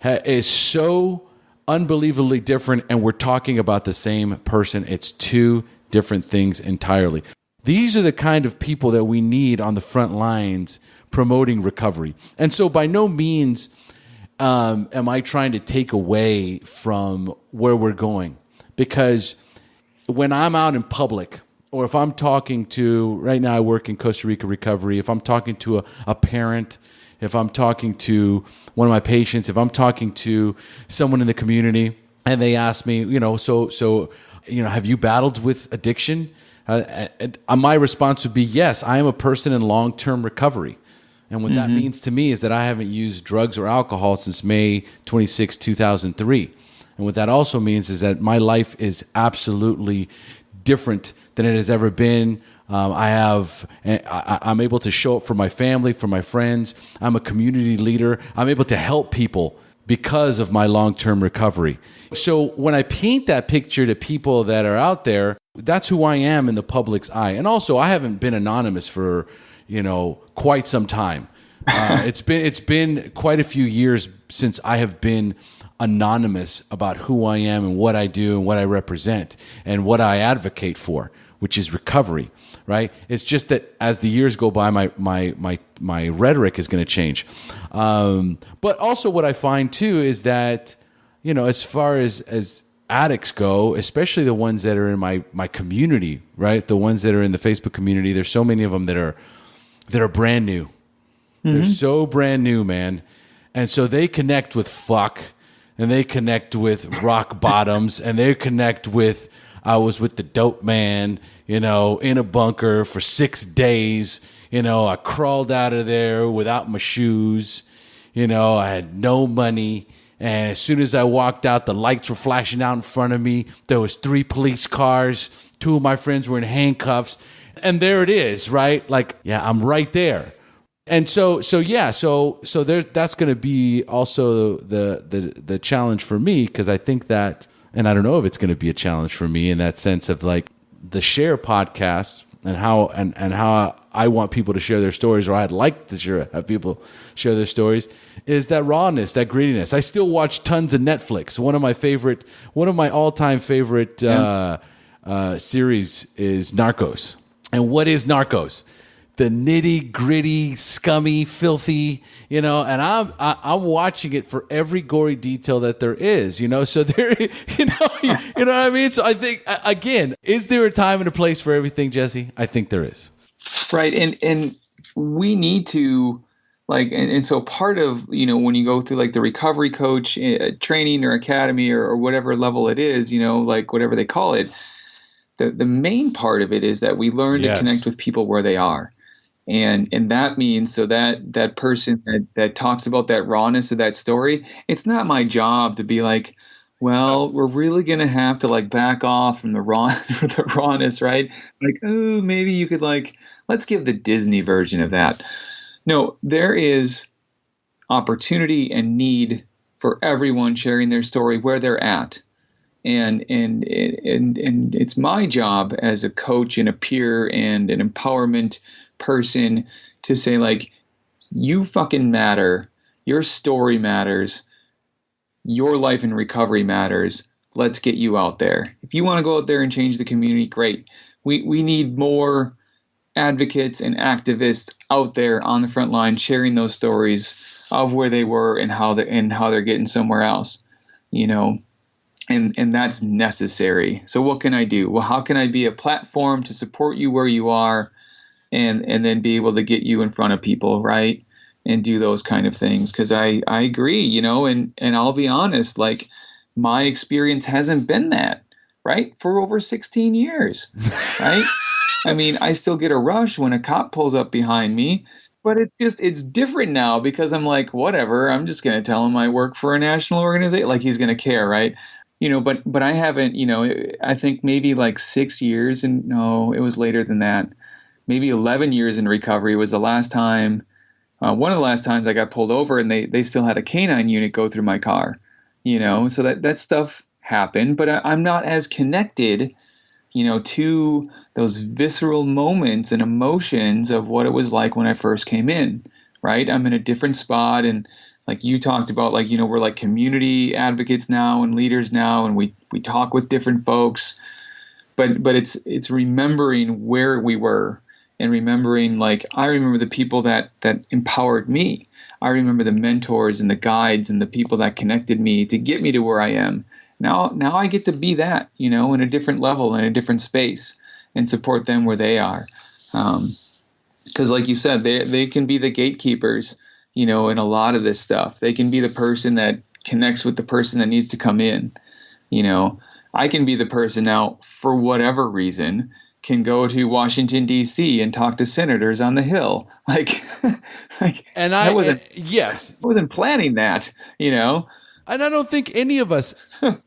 is so unbelievably different, and we're talking about the same person. It's two different things entirely. These are the kind of people that we need on the front lines, promoting recovery. And so by no means am I trying to take away from where we're going, because when I'm out in public, or if I'm talking to, right now I work in Costa Rica recovery, if I'm talking to a parent, if I'm talking to one of my patients, if I'm talking to someone in the community and they ask me, have you battled with addiction? My response would be, yes, I am a person in long-term recovery. And what that means to me is that I haven't used drugs or alcohol since May 26, 2003. And what that also means is that my life is absolutely different than it has ever been. I'm able to show up for my family, for my friends. I'm a community leader. I'm able to help people because of my long-term recovery. So when I paint that picture to people that are out there, that's who I am in the public's eye. And also, I haven't been anonymous for, quite some time. It's been quite a few years since I have been anonymous about who I am and what I do and what I represent and what I advocate for, which is recovery, right? It's just that as the years go by, my rhetoric is going to change. But also what I find too is that, as far as addicts go, especially the ones that are in my community, right? The ones that are in the Facebook community, there's so many of them that are brand new. They're so brand new, man. And so they connect with fuck, and they connect with rock bottoms, and they connect with, I was with the dope man, in a bunker for 6 days. I crawled out of there without my shoes. I had no money. And as soon as I walked out, the lights were flashing out in front of me. There was 3 police cars. 2 of my friends were in handcuffs. And there it is, right? Like, yeah, I'm right there. And so there, that's going to be also the challenge for me, because I think that, and I don't know if it's going to be a challenge for me in that sense of like the SHAIR podcast and how I want people to share their stories, or I'd like to have people share their stories, is that rawness, that grittiness. I still watch tons of Netflix. One of my all-time favorite series is Narcos. And what is Narcos? The nitty gritty, scummy, filthy, and I'm watching it for every gory detail that there is, so there, you know what I mean? So I think, again, is there a time and a place for everything, Jesse? I think there is. Right. And we need to and so part of, when you go through like the recovery coach training or academy or whatever level it is, whatever they call it, the main part of it is that we learn to connect with people where they are. And that means so that person that talks about that rawness of that story, it's not my job to be like, well, we're really going to have to like back off from the rawness, right? Like, oh, maybe you could let's give the Disney version of that. No, there is opportunity and need for everyone sharing their story where they're at. And it's my job as a coach and a peer and an empowerment person to say, like, you fucking matter. Your story matters. Your life in recovery matters. Let's get you out there. If you want to go out there and change the community, great. We need more advocates and activists out there on the front line sharing those stories of where they were and how they're getting somewhere else, and that's necessary. So what can I do? Well, how can I be a platform to support you where you are and then be able to get you in front of people, right? And do those kind of things. Because I agree, and I'll be honest, like my experience hasn't been that, right? For over 16 years, right? I mean, I still get a rush when a cop pulls up behind me, but it's different now because I'm like, whatever, I'm just going to tell him I work for a national organization. Like he's going to care, right? But I haven't, I think maybe like 6 years, and no, it was later than that. Maybe 11 years in recovery was the last time, one of the last times I got pulled over, and they still had a canine unit go through my car, so that stuff happened, but I'm not as connected, to those visceral moments and emotions of what it was like when I first came in, right? I'm in a different spot, and like you talked about, like, we're like community advocates now and leaders now, and we talk with different folks, but it's remembering where we were and remembering, like, I remember the people that empowered me. I remember the mentors and the guides and the people that connected me to get me to where I am. Now I get to be that, in a different level, in a different space, and support them where they are. Because like you said, they can be the gatekeepers, in a lot of this stuff. They can be the person that connects with the person that needs to come in. I can be the person now, for whatever reason, can go to Washington, D.C. and talk to senators on the Hill. And I wasn't planning that, And I don't think any of us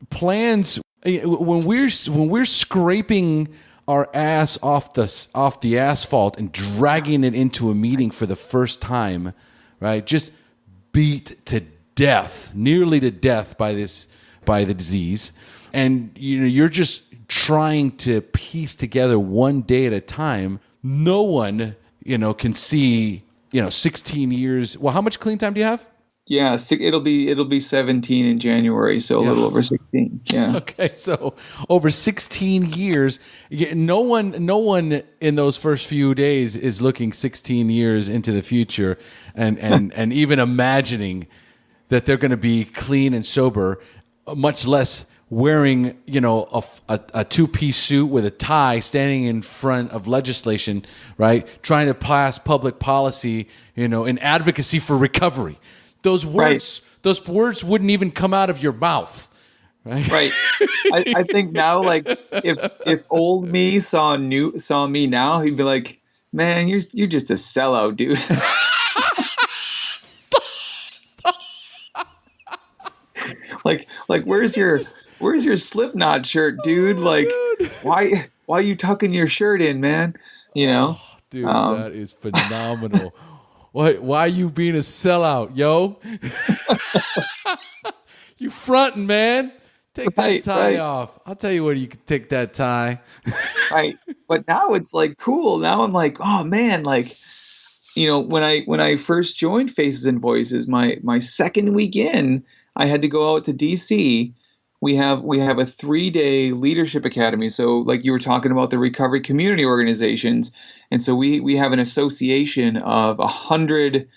plans when we're scraping our ass off the asphalt and dragging it into a meeting for the first time, right? Just beat to death, nearly to death by the disease, and you're just trying to piece together one day at a time. No one, can see, 16 years. Well, how much clean time do you have? Yeah, it'll be 17 in January, so a little over 16. Yeah. Okay, so over 16 years, no one in those first few days is looking 16 years into the future and even imagining that they're going to be clean and sober, much less wearing, a two-piece suit with a tie, standing in front of legislation, right? Trying to pass public policy, in advocacy for recovery. Those words wouldn't even come out of your mouth, right? Right. I think now, like, if old me saw me now, he'd be like, "Man, you're just a sellout, dude." Stop. Like where's your Slipknot shirt, dude? Like, why are you tucking your shirt in, man? Oh, dude, that is phenomenal. Why are you being a sellout, yo? You fronting, man. Take that tie off. I'll tell you where you can take that tie. Right. But now it's like cool. Now I'm like, oh man, like, when I first joined Faces and Voices, my second weekend, I had to go out to DC. We have a 3-day leadership academy. So like you were talking about the recovery community organizations. And so we have an association of 100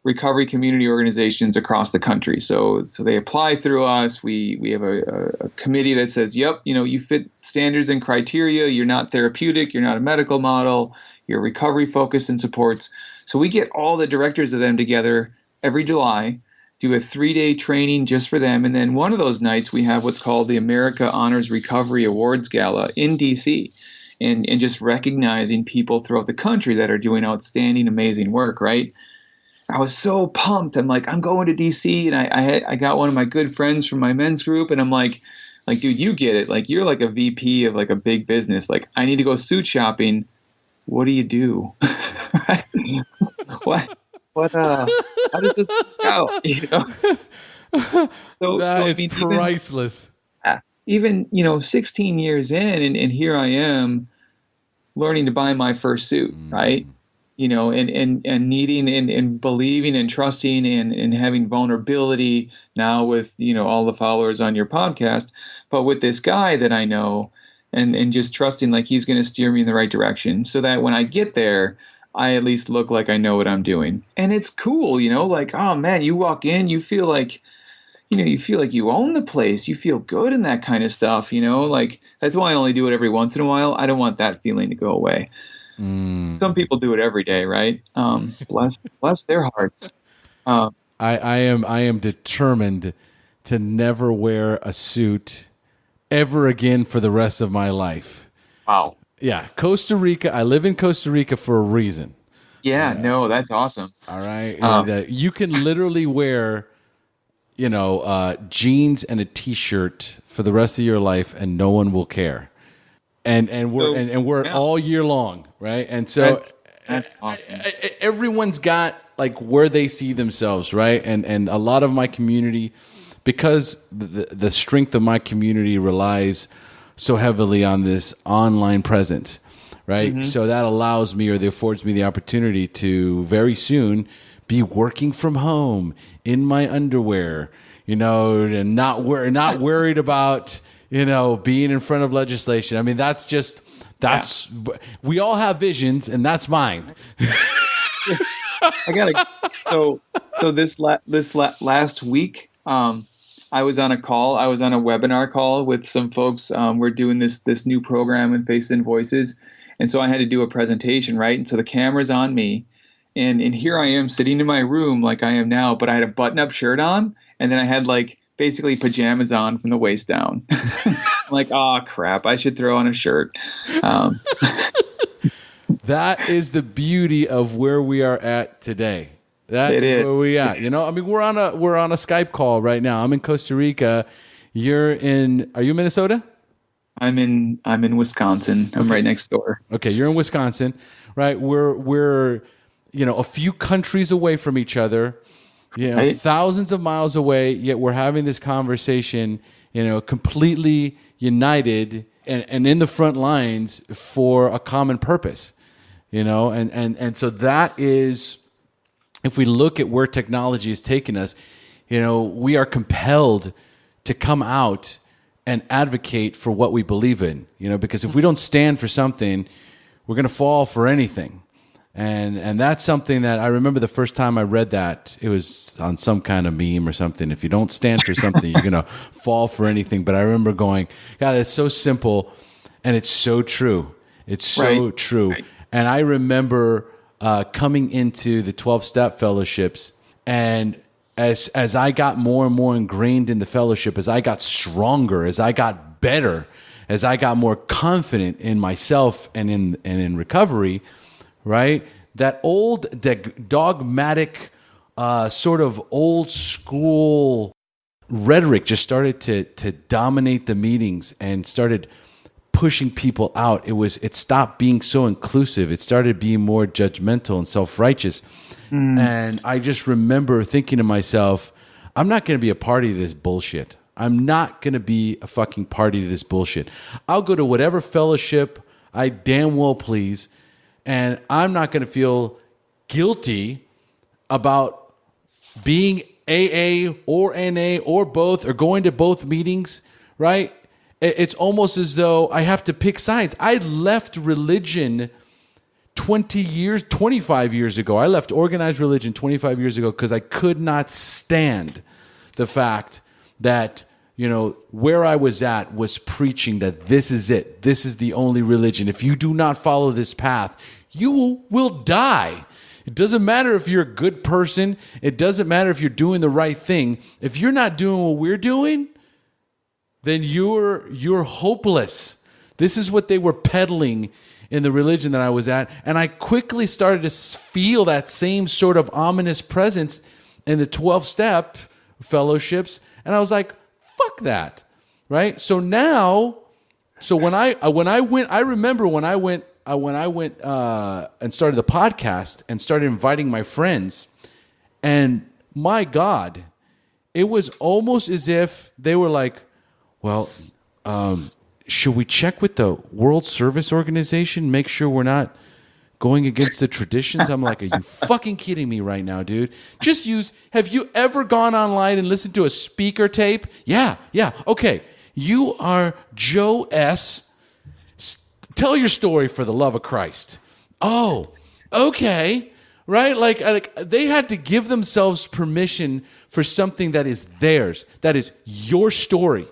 recovery community organizations across the country. So they apply through us. We have a committee that says, yep, you fit standards and criteria. You're not therapeutic. You're not a medical model. You're recovery focused and supports. So we get all the directors of them together every July, do a 3-day training just for them. And then one of those nights we have what's called the America Honors Recovery Awards Gala in DC. And just recognizing people throughout the country that are doing outstanding, amazing work, right? I was so pumped. I'm like, I'm going to DC, and I got one of my good friends from my men's group, and I'm like, dude, you get it. Like, you're like a VP of like a big business. Like, I need to go suit shopping. What do you do? What? How does this work out? That is priceless. Even 16 years in, and here I am learning to buy my first suit, right? And needing and believing and trusting and having vulnerability now with, all the followers on your podcast, but with this guy that I know and just trusting like he's going to steer me in the right direction so that when I get there, I at least look like I know what I'm doing. And it's cool, like, oh man, you walk in, you feel like you own the place. You feel good in that kind of stuff, like that's why I only do it every once in a while. I don't want that feeling to go away. Some people do it every day, right? Bless their hearts. I am determined to never wear a suit ever again for the rest of my life. Wow. Yeah. Costa Rica. I live in Costa Rica for a reason. Yeah, no, that's awesome. All right. You can literally wear jeans and a t-shirt for the rest of your life and no one will care. And we're all year long, right? And so that's awesome. Everyone's got like where they see themselves, right? And a lot of my community, because the strength of my community relies so heavily on this online presence, right? Mm-hmm. So that allows me, or that affords me the opportunity to very soon be working from home in my underwear, and not worried about, being in front of legislation. I mean, that's That's we all have visions, and that's mine. I gotta. So this last week, I was on a call. I was on a webinar call with some folks. We're doing this new program in Faces and Voices, and so I had to do a presentation, right? And so the camera's on me, and here I am sitting in my room like I am now, but I had a button-up shirt on, and then I had like basically pajamas on from the waist down. I'm like, oh crap, I should throw on a shirt. That is the beauty of where we are at today. That is where we at. You know, I mean, we're on a Skype call right now. I'm in Costa Rica. Are you in Minnesota? I'm in Wisconsin. I'm right next door. Okay, you're in Wisconsin, right? We're a few countries away from each other, right? Thousands of miles away, yet we're having this conversation, completely united and in the front lines for a common purpose, and so that is, if we look at where technology has taken us, we are compelled to come out and advocate for what we believe in, because if we don't stand for something, we're going to fall for anything. And that's something that I remember the first time I read that, it was on some kind of meme or something. If you don't stand for something, you're going to fall for anything. But I remember going, God, that's so simple and it's so true. It's so true. Right. And I remember coming into the 12-step fellowships, and as I got more and more ingrained in the fellowship, as I got stronger, as I got better, as I got more confident in myself and in recovery, right? That old dogmatic sort of old school rhetoric just started to dominate the meetings and started pushing people out. It stopped being so inclusive. It started being more judgmental and self-righteous. And I just remember thinking to myself, I'm not going to be a party to this bullshit. I'm not going to be a fucking party to this bullshit. I'll go to whatever fellowship I damn well please, and I'm not going to feel guilty about being AA or NA or both, or going to both meetings, right? It's almost as though I have to pick sides. I left religion 25 years ago. I left organized religion 25 years ago because I could not stand the fact that, where I was at was preaching that this is it. This is the only religion. If you do not follow this path, you will die. It doesn't matter if you're a good person. It doesn't matter if you're doing the right thing. If you're not doing what we're doing, then you're hopeless. This is what they were peddling in the religion that I was at. And I quickly started to feel that same sort of ominous presence in the 12-step fellowships. And I was like, fuck that, right? So when I remember when I went and started the podcast and started inviting my friends, and my God, it was almost as if they were like, well, should we check with the World Service Organization, make sure we're not going against the traditions? I'm like, are you fucking kidding me right now, dude? Have you ever gone online and listened to a speaker tape? Yeah, okay. You are Joe S. Tell your story for the love of Christ. Oh, okay. Right? Like they had to give themselves permission for something that is theirs, that is your story.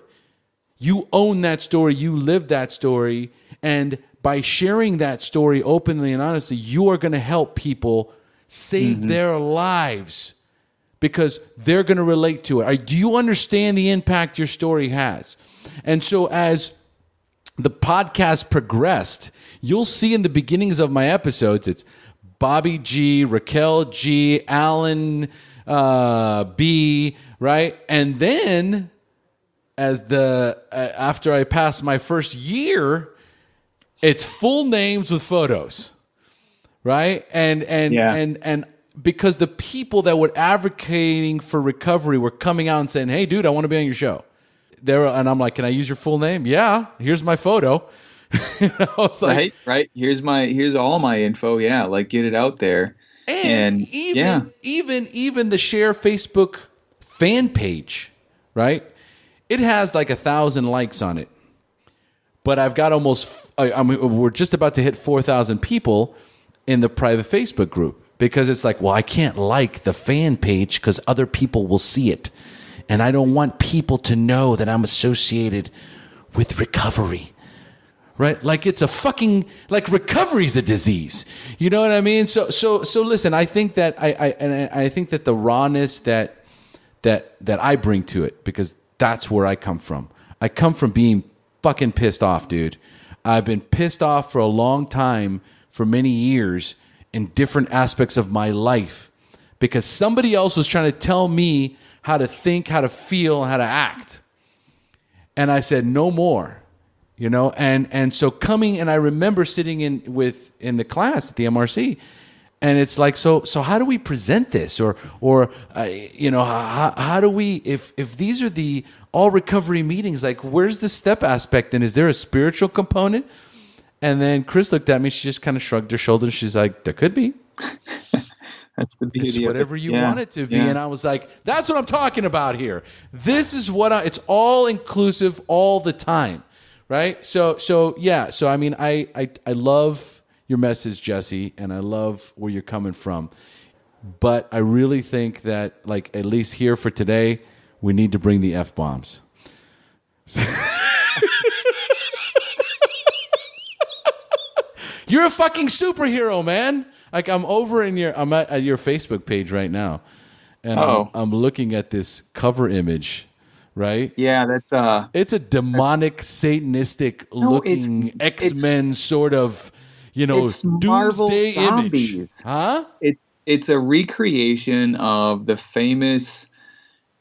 You own that story. You live that story. And by sharing that story openly and honestly, you are going to help people save their lives because they're going to relate to it. Do you understand the impact your story has? And so as the podcast progressed, you'll see in the beginnings of my episodes, it's Bobby G, Raquel G, Alan B, right? And then after I passed my first year, it's full names with photos, right? And because the people that were advocating for recovery were coming out and saying, "Hey, dude, I want to be on your show." And I'm like, "Can I use your full name?" "Yeah, here's my photo." I was like, right. Here's all my info. Yeah, like get it out there. And even the SHAIR Facebook fan page, right? It has like 1,000 likes on it. but I've got we're just about to hit 4,000 people in the private Facebook group, because it's like, well, I can't like the fan page because other people will see it. And I don't want people to know that I'm associated with recovery. Right? Like it's a fucking, like recovery's a disease. You know what I mean? So listen, I think that I think that the rawness that I bring to it, because that's where I come from. I come from being fucking pissed off, dude. I've been pissed off for a long time, for many years, in different aspects of my life, because somebody else was trying to tell me how to think, how to feel, how to act. And I said, no more. You know, and so coming, and I remember sitting in the class at the MRC, and it's like, so how do we present this, or you know, how do we, if these are the all recovery meetings, like where's the step aspect, and is there a spiritual component? And then Chris looked at me, she just kind of shrugged her shoulders, she's like, there could be. That's the beauty it's of whatever it. you want it to be. And I was like, that's what I'm talking about here. This is what it's all inclusive all the time. Right. So yeah. So, I mean, I love your message, Jesse, and I love where you're coming from. But I really think that, like, at least here for today, we need to bring the F-bombs. You're a fucking superhero, man. Like, I'm at your Facebook page right now, and I'm looking at this cover image. Right? Yeah, that's it's a demonic, satanistic looking X-Men sort of, you know, doomsday image. Huh? It's a recreation of the famous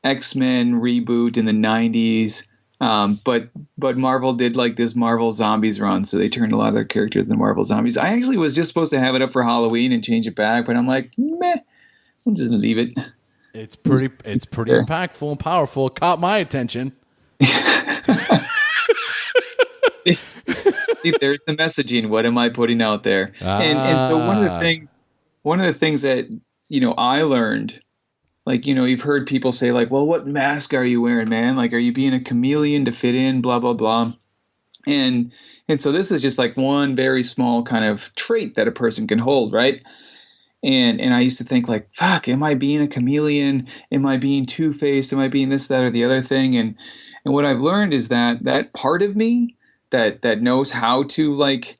X-Men reboot in the 90s. But Marvel did like this Marvel Zombies run, so they turned a lot of their characters into Marvel Zombies. I actually was just supposed to have it up for Halloween and change it back, but I'm like, meh, we'll just leave it. It's pretty impactful and powerful. It caught my attention. See, there's the messaging. What am I putting out there? And so one of the things that, you know, I learned, like, you know, you've heard people say, like, well, what mask are you wearing, man? Like, are you being a chameleon to fit in, blah, blah, blah. And so this is just like one very small kind of trait that a person can hold, right? And I used to think, like, fuck, am I being a chameleon? Am I being two-faced? Am I being this, that, or the other thing? And what I've learned is that part of me that knows how to, like,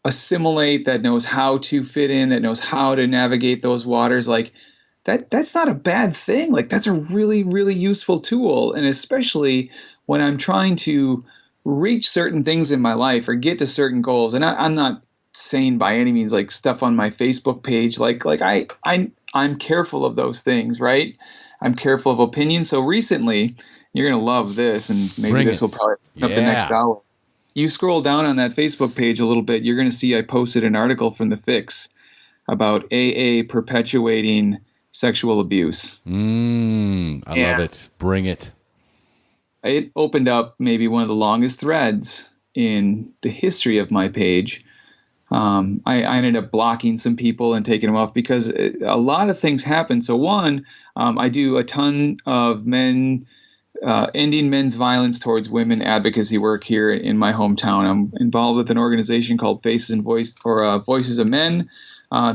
assimilate, that knows how to fit in, that knows how to navigate those waters, like, that's not a bad thing. Like, that's a really, really useful tool. And especially when I'm trying to reach certain things in my life or get to certain goals. And I'm not saying by any means like stuff on my Facebook page, like I'm careful of those things, right? I'm careful of opinion. So recently, you're gonna love this, and maybe this will probably up the next hour. You scroll down on that Facebook page a little bit, you're gonna see I posted an article from the Fix about AA perpetuating sexual abuse. I love it. Bring it. It opened up maybe one of the longest threads in the history of my page. I ended up blocking some people and taking them off because a lot of things happen. So one, I do a ton of ending men's violence towards women advocacy work here in my hometown. I'm involved with an organization called Voices of Men.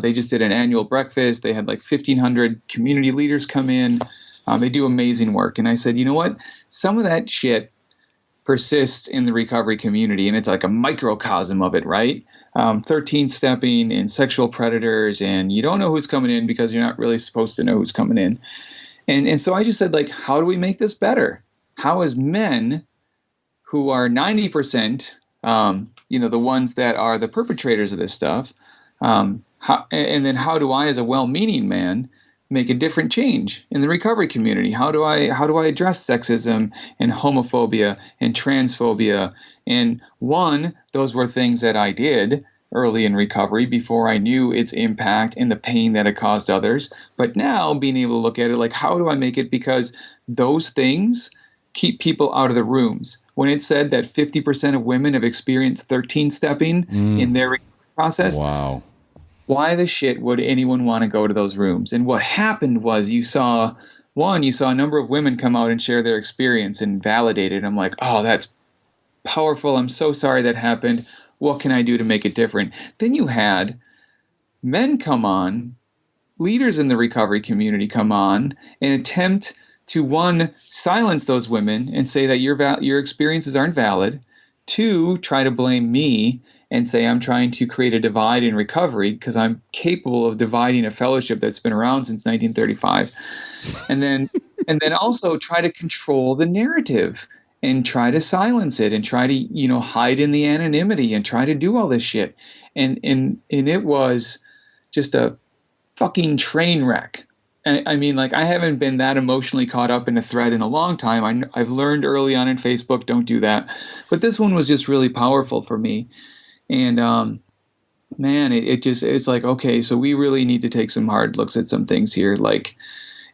They just did an annual breakfast. They had like 1,500 community leaders come in. They do amazing work. And I said, you know what? Some of that shit persists in the recovery community, and it's like a microcosm of it, right? 13-stepping and sexual predators, and you don't know who's coming in because you're not really supposed to know who's coming in. And so I just said, like, how do we make this better? How as men who are 90%, the ones that are the perpetrators of this stuff, and then how do I, as a well-meaning man, make a different change in the recovery community? How do I address sexism and homophobia and transphobia? And those were things that I did early in recovery before I knew its impact and the pain that it caused others. But now being able to look at it like, how do I make it? Because those things keep people out of the rooms. When it said that 50% of women have experienced 13-stepping in their recovery process. Wow. Why the shit would anyone want to go to those rooms? And what happened was you saw a number of women come out and share their experience and validate it. I'm like, oh, that's powerful. I'm so sorry that happened. What can I do to make it different? Then you had men come on, leaders in the recovery community come on and attempt to, one, silence those women and say that your experiences aren't valid. Two, try to blame me and say I'm trying to create a divide in recovery because I'm capable of dividing a fellowship that's been around since 1935. And then also try to control the narrative and try to silence it and try to, hide in the anonymity and try to do all this shit. And it was just a fucking train wreck. I mean, like, I haven't been that emotionally caught up in a thread in a long time. I've learned early on in Facebook, don't do that. But this one was just really powerful for me. And, man, it's like, okay, so we really need to take some hard looks at some things here. Like,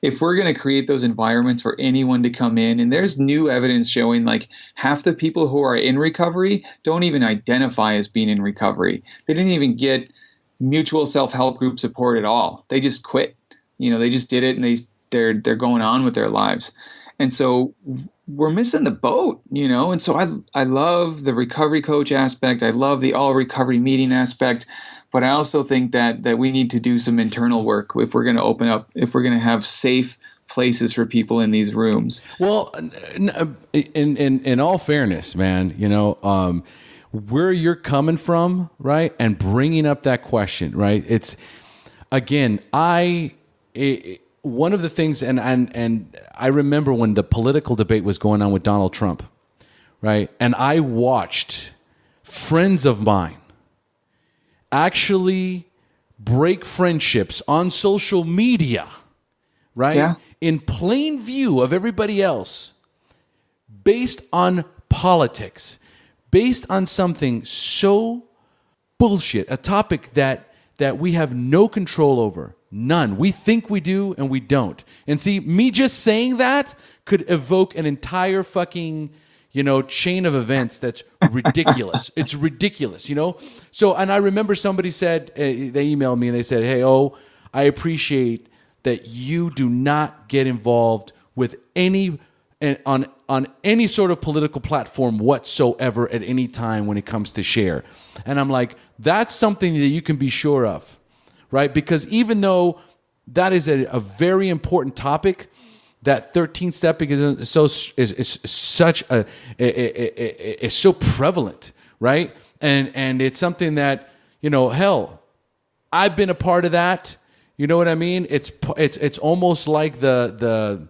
if we're going to create those environments for anyone to come in, and there's new evidence showing like half the people who are in recovery don't even identify as being in recovery. They didn't even get mutual self-help group support at all. They just quit. They just did it, and they're going on with their lives. And so we're missing the boat, and so I love the recovery coach aspect. I love the all recovery meeting aspect, but I also think that we need to do some internal work if we're going to open up, if we're going to have safe places for people in these rooms. Well, in all fairness, man, where you're coming from, right, and bringing up that question, right? It's, again, one of the things, and I remember when the political debate was going on with Donald Trump, right? And I watched friends of mine actually break friendships on social media, right? Yeah. In plain view of everybody else, based on politics, based on something so bullshit, a topic that we have no control over. None. We think we do, and we don't. And see, me just saying that could evoke an entire fucking, chain of events that's ridiculous. It's ridiculous, So, and I remember somebody said, they emailed me and they said, hey, I appreciate that you do not get involved with on any sort of political platform whatsoever at any time when it comes to SHAIR. And I'm like, that's something that you can be sure of. Right? Because even though that is a very important topic, that 13 stepping is so prevalent, right? And it's something that, hell, I've been a part of that. You know what I mean? It's almost like the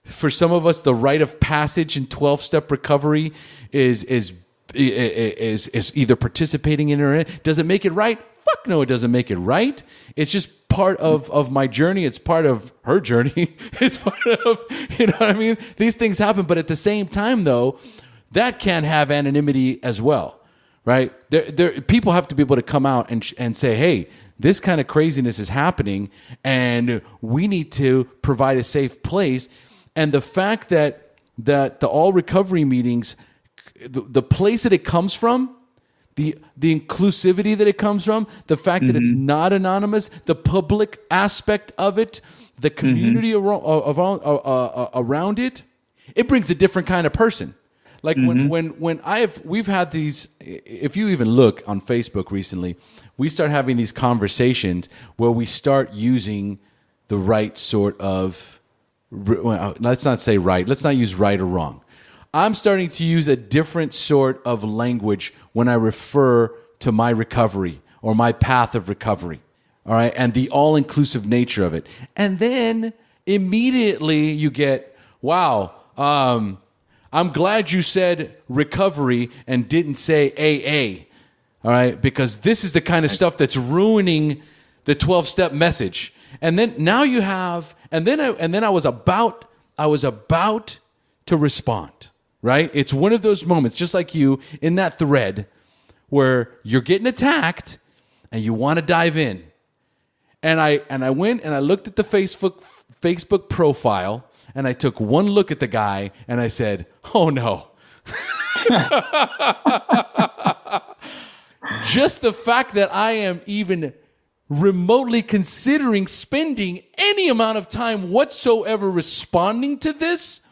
for some of us, the rite of passage in 12-step recovery is either participating in or in. Does it make it right? Fuck no, it doesn't make it right. It's just part of my journey. It's part of her journey. It's part of, what I mean? These things happen, but at the same time, though, that can have anonymity as well, right? People have to be able to come out and say, hey, this kind of craziness is happening, and we need to provide a safe place. And the fact that the all recovery meetings, the place that it comes from, the inclusivity that it comes from, the fact that it's not anonymous, the public aspect of it, the community around it, it brings a different kind of person. Like when we've had these, if you even look on Facebook recently, we start having these conversations where we start using the right sort of, let's not say right, let's not use right or wrong. I'm starting to use a different sort of language when I refer to my recovery or my path of recovery, all right, and the all-inclusive nature of it. And then immediately you get, wow, I'm glad you said recovery and didn't say AA, all right, because this is the kind of stuff that's ruining the 12-step message. And then now you have, and then I was about to respond. Right? It's one of those moments, just like you in that thread, where you're getting attacked and you want to dive in. And I went and I looked at the Facebook profile, and I took one look at the guy and I said, "Oh no." Just the fact that I am even remotely considering spending any amount of time whatsoever responding to this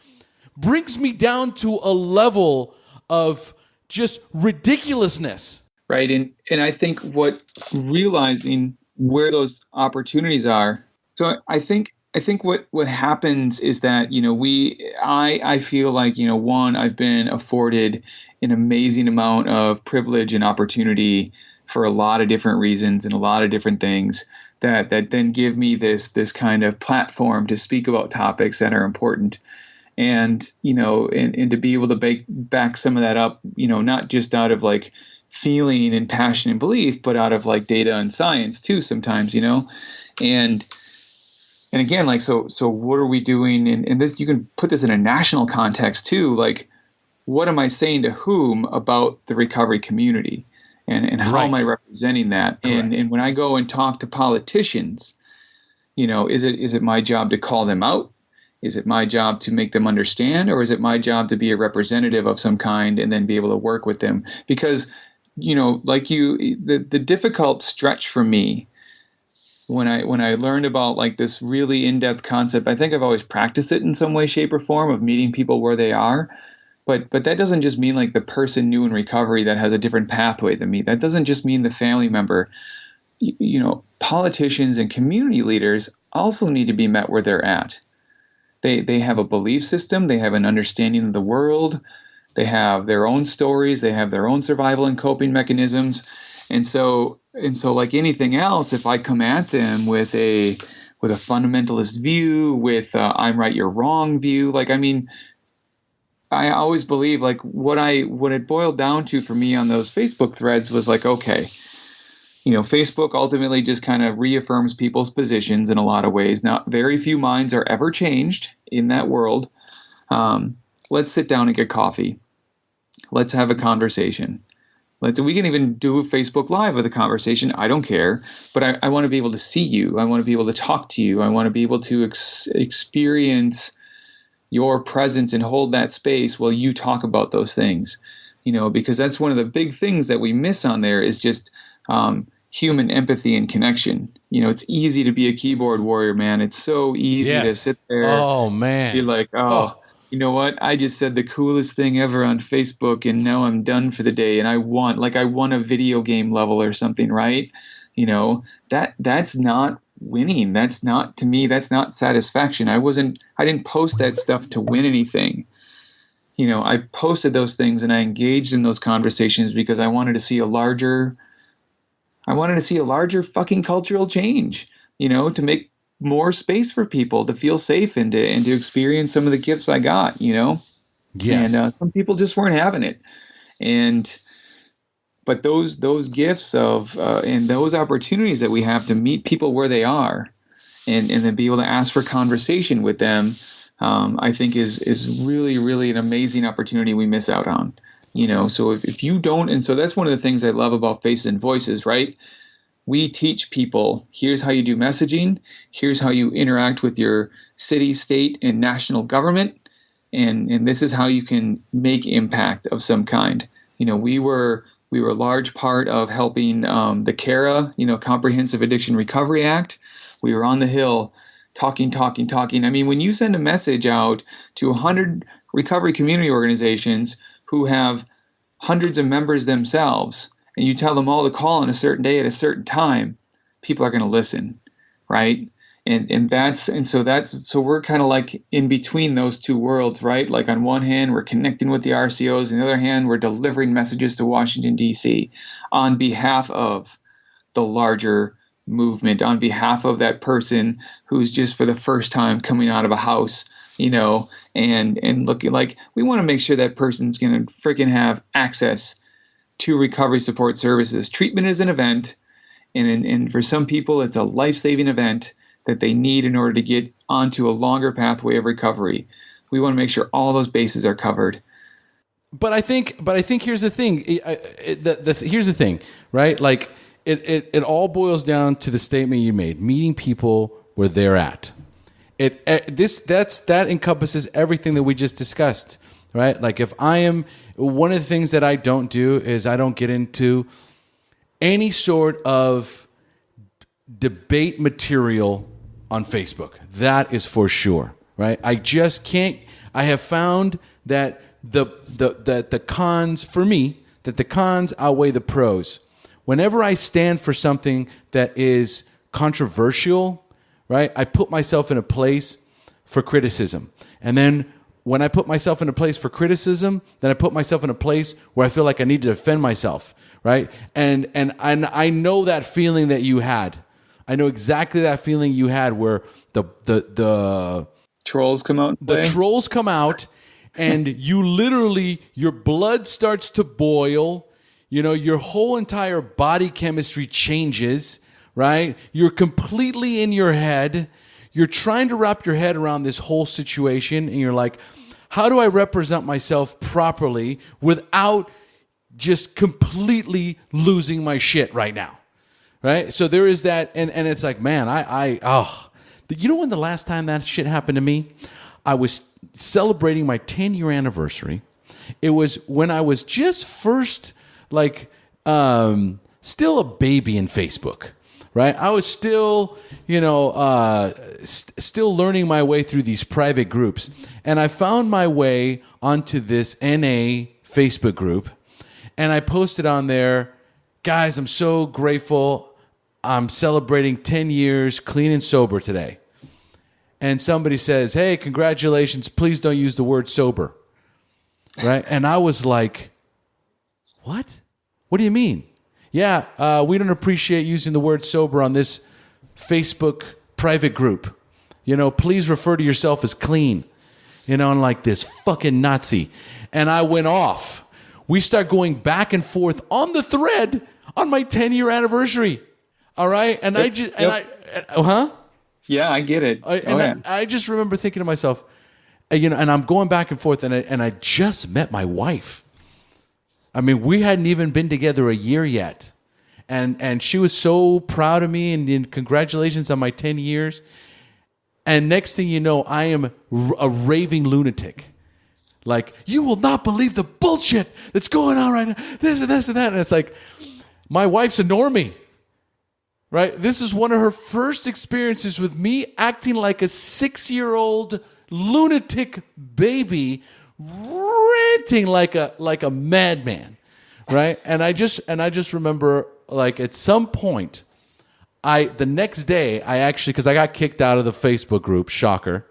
brings me down to a level of just ridiculousness. Right. And I think realizing where those opportunities are. So I think what happens is that, I feel like, one, I've been afforded an amazing amount of privilege and opportunity for a lot of different reasons and a lot of different things that then give me this kind of platform to speak about topics that are important. And, and to be able to back some of that up, not just out of like feeling and passion and belief, but out of like data and science too sometimes, and again, like, so what are we doing? And this, you can put this in a national context too. Like, what am I saying to whom about the recovery community, and how am I representing that? And when I go and talk to politicians, is it my job to call them out? Is it my job to make them understand, or is it my job to be a representative of some kind and then be able to work with them? Because, the difficult stretch for me when I learned about like this really in-depth concept, I think I've always practiced it in some way, shape, or form of meeting people where they are. But that doesn't just mean like the person new in recovery that has a different pathway than me. That doesn't just mean the family member. Politicians and community leaders also need to be met where they're at. They have a belief system. They have an understanding of the world. They have their own stories. They have their own survival and coping mechanisms. And so like anything else, if I come at them with a fundamentalist view, with I'm right, you're wrong view, like, I mean, I always believe like what it boiled down to for me on those Facebook threads was like, okay, Facebook ultimately just kind of reaffirms people's positions in a lot of ways. Now, very few minds are ever changed in that world. Let's sit down and get coffee. Let's have a conversation. We can even do a Facebook Live with a conversation. I don't care, but I want to be able to see you. I want to be able to talk to you. I want to be able to experience your presence and hold that space while you talk about those things, because that's one of the big things that we miss on there is just human empathy and connection. It's easy to be a keyboard warrior, man. It's so easy to sit there. Oh, man. Be like, you know what? I just said the coolest thing ever on Facebook, and now I'm done for the day. And I won a video game level or something, right? That's not winning. That's not, to me, that's not satisfaction. I didn't post that stuff to win anything. I posted those things and I engaged in those conversations because I wanted to see a larger fucking cultural change, to make more space for people to feel safe and to experience some of the gifts I got, Yes. And some people just weren't having it. But those gifts of and those opportunities that we have to meet people where they are and then be able to ask for conversation with them, I think is really, really an amazing opportunity we miss out on. So if you don't, and so that's one of the things I love about Faces and Voices, right? We teach people, here's how you do messaging, here's how you interact with your city, state, and national government, and this is how you can make impact of some kind. We were a large part of helping the CARA, Comprehensive Addiction Recovery Act. We were on the Hill talking. I mean, when you send a message out to 100 recovery community organizations who have hundreds of members themselves, and you tell them all to call on a certain day at a certain time, people are going to listen, right? So we're kind of like in between those two worlds, right? Like on one hand, we're connecting with the RCOs, on the other hand, we're delivering messages to Washington, D.C. on behalf of the larger movement, on behalf of that person who's just for the first time coming out of a house, and looking like we want to make sure that person's going to freaking have access to recovery support services. Treatment is an event, and for some people, it's a life-saving event that they need in order to get onto a longer pathway of recovery. We want to make sure all those bases are covered. But I think here's the thing. Here's the thing, right? Like it all boils down to the statement you made: meeting people where they're at. That encompasses everything that we just discussed, right? Like if I am, one of the things that I don't do is I don't get into any sort of debate material on Facebook. That is for sure, right? I just can't. I have found that the cons for me, that the cons outweigh the pros. Whenever I stand for something that is controversial, right, I put myself in a place for criticism. And then when I put myself in a place for criticism, then I put myself in a place where I feel like I need to defend myself, right? And I know that feeling that you had. I know exactly that feeling you had where the trolls come out. The trolls come out, and you literally, your blood starts to boil. You know, your whole entire body chemistry changes, right? You're completely in your head. You're trying to wrap your head around this whole situation, and you're like, how do I represent myself properly without just completely losing my shit right now? Right? So there is that, and it's like, man, you know when the last time that shit happened to me? I was celebrating my 10-year anniversary. It was when I was just first, still a baby in Facebook, right? I was still, still learning my way through these private groups. And I found my way onto this NA Facebook group, and I posted on there, guys, I'm so grateful. I'm celebrating 10 years clean and sober today. And somebody says, hey, congratulations. Please don't use the word sober. Right? And I was like, what? What do you mean? Yeah, we don't appreciate using the word sober on this Facebook private group. Please refer to yourself as clean. And like this fucking Nazi. And I went off. We start going back and forth on the thread on my 10-year anniversary. All right? And I just, Yeah, I get it. I just remember thinking to myself, and I'm going back and forth, and I just met my wife. I mean, we hadn't even been together a year yet. And she was so proud of me, and congratulations on my 10 years. And next thing you know, I am a raving lunatic. Like, you will not believe the bullshit that's going on right now. This and this and that. And it's like, my wife's a normie. Right? This is one of her first experiences with me acting like a 6-year-old lunatic baby, ranting like a madman. Right? And I just remember, like, at some point, the next day, I actually, because I got kicked out of the Facebook group, shocker,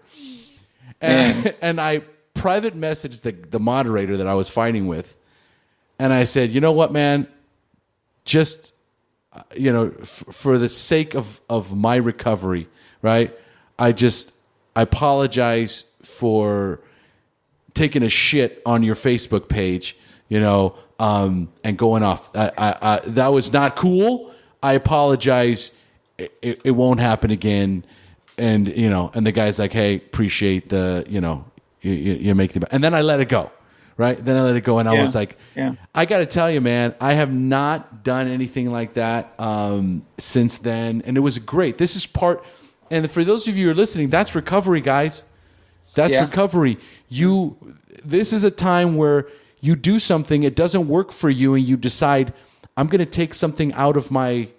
and I private messaged the moderator that I was fighting with, and I said, you know what, man, just, for the sake of my recovery, right, I apologize for taking a shit on your Facebook page, and going off. I that was not cool. I apologize. It won't happen again. And, and the guy's like, hey, appreciate the, you make the, and then I let it go. Right. Then I let it go. And I was like, I got to tell you, man, I have not done anything like that since then. And it was great. This is part, and for those of you who are listening, that's recovery, guys. That's recovery. This is a time where you do something, it doesn't work for you, and you decide, I'm going to take something out of my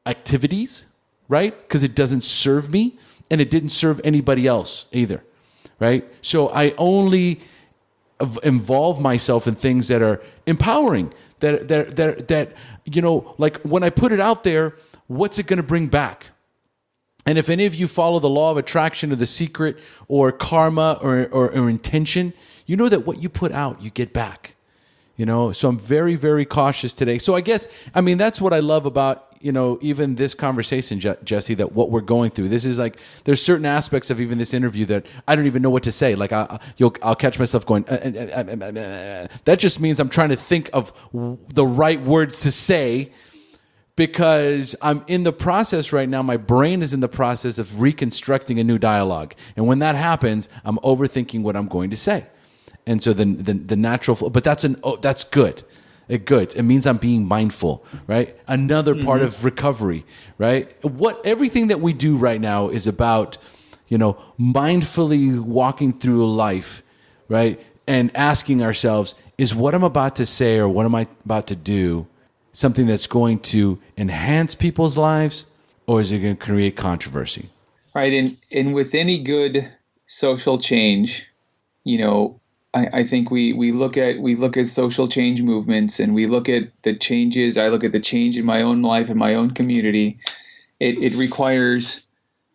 activities, right? Because it doesn't serve me, and it didn't serve anybody else either, right? So I only involve myself in things that are empowering, that like when I put it out there, what's it going to bring back? And if any of you follow the law of attraction or The Secret or karma or intention, you know that what you put out, you get back. So I'm very, very cautious today. So I guess, that's what I love about, even this conversation, Jesse, that what we're going through. This is like, there's certain aspects of even this interview that I don't even know what to say. Like I'll catch myself going, that just means I'm trying to think of the right words to say, because I'm in the process right now. My brain is in the process of reconstructing a new dialogue. And when that happens, I'm overthinking what I'm going to say. And so the natural flow, but that's good. It means I'm being mindful, right? Another part of recovery, right? Everything that we do right now is about, mindfully walking through life, right? And asking ourselves, is what I'm about to say or what am I about to do something that's going to enhance people's lives, or is it going to create controversy? Right. And with any good social change, I think we look at social change movements, and we look at the changes. I look at the change in my own life and my own community. It requires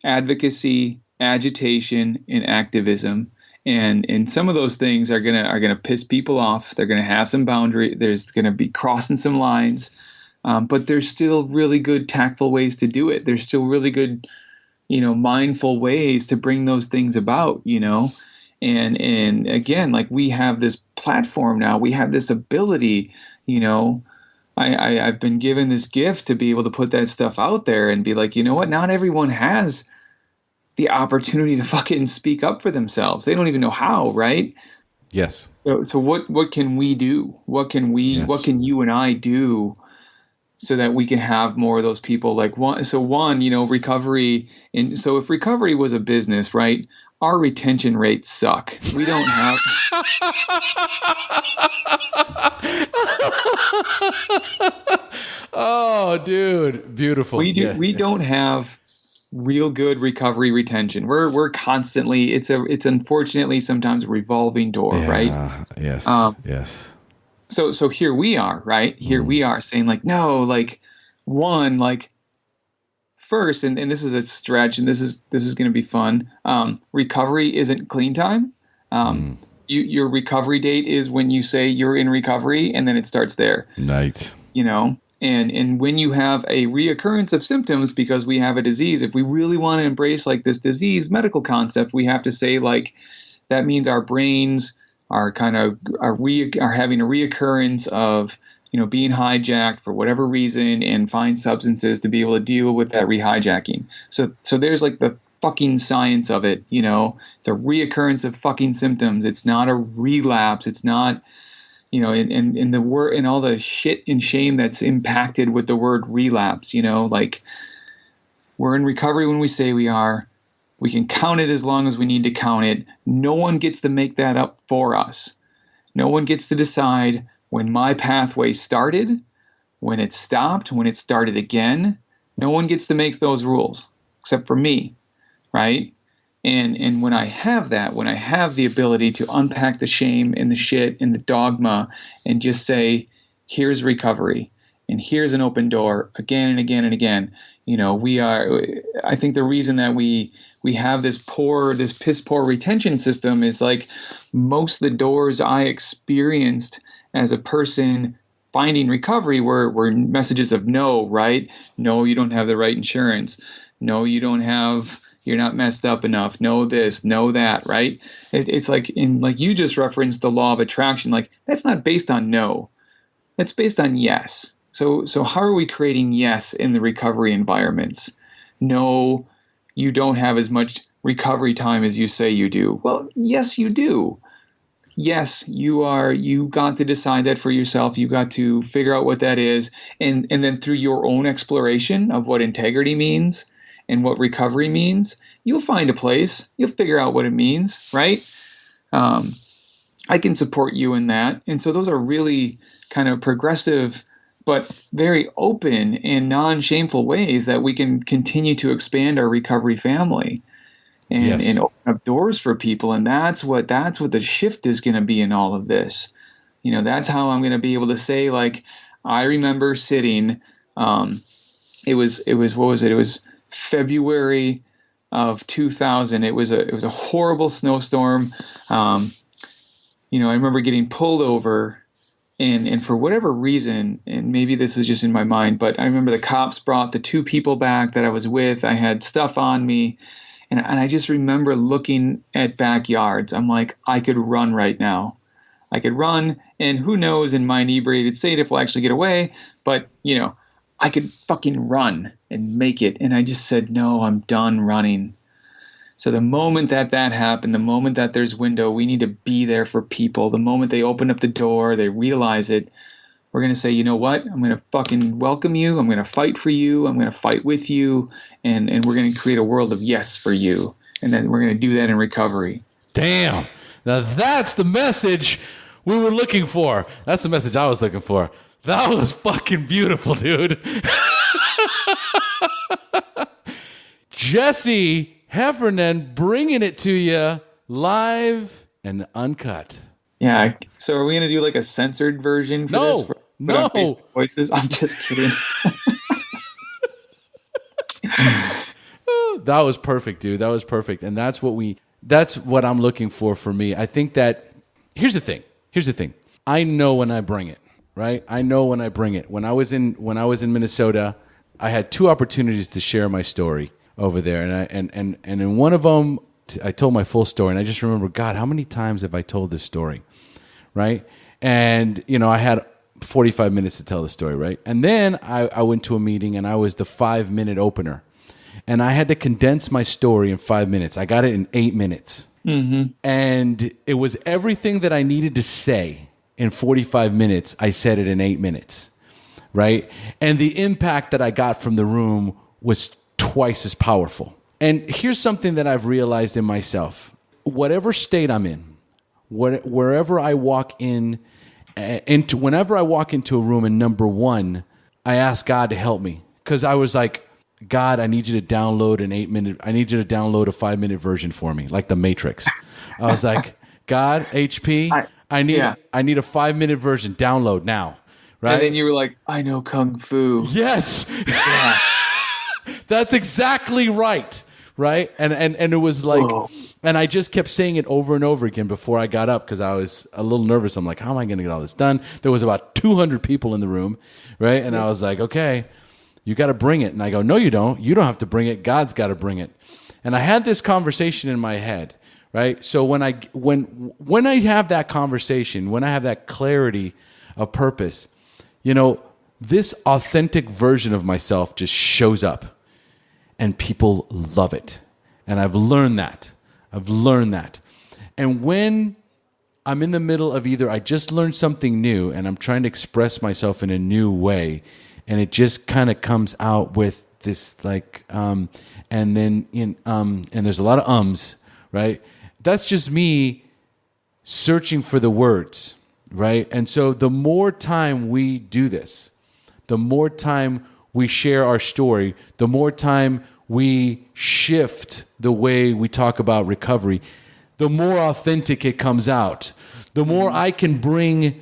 advocacy, agitation, and activism. And some of those things are gonna piss people off. They're gonna have some boundary. There's gonna be crossing some lines, but there's still really good tactful ways to do it. There's still really good, mindful ways to bring those things about. And again, like, we have this platform now. We have this ability. I've been given this gift to be able to put that stuff out there and be like, you know what? Not everyone has the opportunity to fucking speak up for themselves. They don't even know how, right? Yes. So what can we do? What can you and I do so that we can have more of those people? Like, recovery. And so if recovery was a business, right? Our retention rates suck. We don't have. Oh, dude, beautiful. We don't have real good recovery retention. We're constantly. It's unfortunately sometimes a revolving door, right? Yes. Yes. So here we are, right? Here we are saying, like, no, like, first, and this is a stretch, and this is going to be fun. Recovery isn't clean time. Your recovery date is when you say you're in recovery, and then it starts there. Right. And when you have a reoccurrence of symptoms because we have a disease, if we really want to embrace, like, this disease medical concept, we have to say, like, that means our brains are having a reoccurrence of being hijacked for whatever reason, and find substances to be able to deal with that rehijacking. So there's, like, the fucking science of it. It's a reoccurrence of fucking symptoms. It's not a relapse. It's not, in the word, and all the shit and shame that's impacted with the word relapse. Like, we're in recovery when we say we are. We can count it as long as we need to count it. No one gets to make that up for us. No one gets to decide when my pathway started, when it stopped, when it started again. No one gets to make those rules except for me, right? And when I have that, when I have the ability to unpack the shame and the shit and the dogma and just say, here's recovery and here's an open door again and again and again, I think the reason that we have this piss poor retention system is, like, most of the doors I experienced as a person finding recovery were messages of no, right? No, you don't have the right insurance. No, you're not messed up enough. No this, no that, right? It's like, like you just referenced the law of attraction, like, that's not based on no. That's based on yes. So how are we creating yes in the recovery environments? No, you don't have as much recovery time as you say you do. Well, yes, you do. Yes, you got to decide that for yourself. You got to figure out what that is. And then through your own exploration of what integrity means and what recovery means, you'll find a place. You'll figure out what it means, right? I can support you in that. And so those are really kind of progressive, but very open and non-shameful ways that we can continue to expand our recovery family. And open up doors for people. And that's what the shift is going to be in all of this. That's how I'm going to be able to say, like, I remember sitting, it was what was it? It was February of 2000. It was a horrible snowstorm. I remember getting pulled over, and for whatever reason, and maybe this is just in my mind, but I remember the cops brought the two people back that I was with. I had stuff on me. And I just remember looking at backyards. I'm like, I could run right now. I could run, and who knows in my inebriated state if we'll actually get away. But, I could fucking run and make it. And I just said, no, I'm done running. So the moment that happened, the moment that there's window, we need to be there for people. The moment they open up the door, they realize it. We're going to say, you know what? I'm going to fucking welcome you. I'm going to fight for you. I'm going to fight with you. And we're going to create a world of yes for you. And then we're going to do that in recovery. Damn. Now that's the message we were looking for. That's the message I was looking for. That was fucking beautiful, dude. Jesse Heffernan bringing it to you live and uncut. Yeah. So are we gonna do like a censored version for this? No, Put on no. face voices? I'm just kidding. That was perfect, dude. That was perfect. And that's what I'm looking for me. I think that here's the thing. I know when I bring it, right? I know when I bring it. When I was in Minnesota, I had 2 opportunities to share my story over there. And in one of them, I told my full story. And I just remember, God, how many times have I told this story? Right? And, I had 45 minutes to tell the story, right? And then I went to a meeting and I was the 5-minute opener. And I had to condense my story in 5 minutes. I got it in 8 minutes. Mm-hmm. And it was everything that I needed to say in 45 minutes. I said it in 8 minutes, right? And the impact that I got from the room was twice as powerful. And here's something that I've realized in myself. Whatever state I'm in, wherever I walk whenever I walk into a room, and number one, I ask God to help me. Because I was like, God, I need you to download a 5-minute version for me, like the Matrix. I was like, God, HP, I need a 5-minute version, download now. Right? And then you were like, I know Kung Fu. Yes. Yeah. That's exactly right. Right. And it was like, whoa. And I just kept saying it over and over again before I got up because I was a little nervous. I'm like, how am I going to get all this done? There was about 200 people in the room. Right. And I was like, okay, you got to bring it. And I go, no, you don't. You don't have to bring it. God's got to bring it. And I had this conversation in my head. Right. So when I have that conversation, when I have that clarity of purpose, this authentic version of myself just shows up. And people love it. And I've learned that. And when I'm in the middle of either I just learned something new and I'm trying to express myself in a new way, and it just kind of comes out with this like, and there's a lot of ums, right? That's just me searching for the words, right? And so the more time we do this, the more time we share our story, the more time we shift the way we talk about recovery, the more authentic it comes out. The more I can bring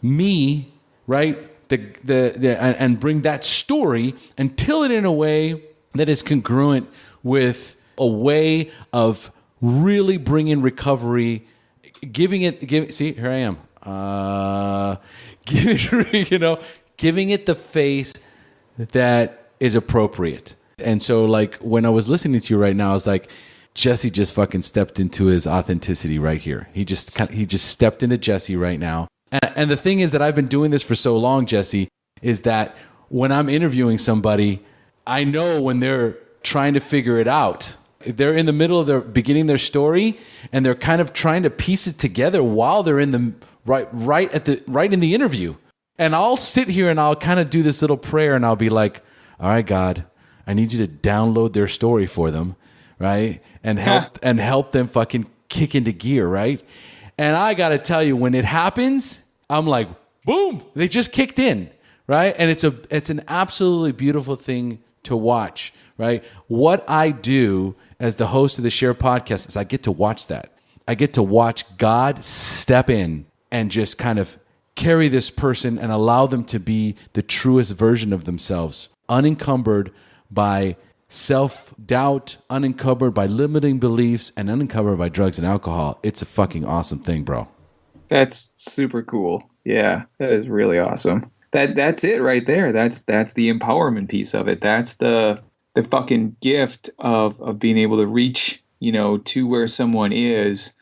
me, right, and bring that story and tell it in a way that is congruent with a way of really bringing recovery, see, here I am, giving it the face that is appropriate. And so like when I was listening to you right now, I was like, Jesse just fucking stepped into his authenticity right here. He just stepped into Jesse right now. And the thing is that I've been doing this for so long, Jesse, is that when I'm interviewing somebody, I know when they're trying to figure it out. They're in the middle of their beginning their story and they're kind of trying to piece it together while they're in the right in the interview. And I'll sit here and I'll kind of do this little prayer and I'll be like, all right, God, I need you to download their story for them, right? And help them fucking kick into gear, right? And I got to tell you, when it happens, I'm like, boom, they just kicked in, right? And it's an absolutely beautiful thing to watch, right? What I do as the host of the SHAIR podcast is I get to watch that. I get to watch God step in and just kind of carry this person and allow them to be the truest version of themselves, unencumbered by self-doubt, unencumbered by limiting beliefs, and unencumbered by drugs and alcohol. It's a fucking awesome thing, bro. That's super cool. Yeah, that is really awesome. That's it right there. That's the empowerment piece of it. That's the fucking gift of being able to reach, to where someone is.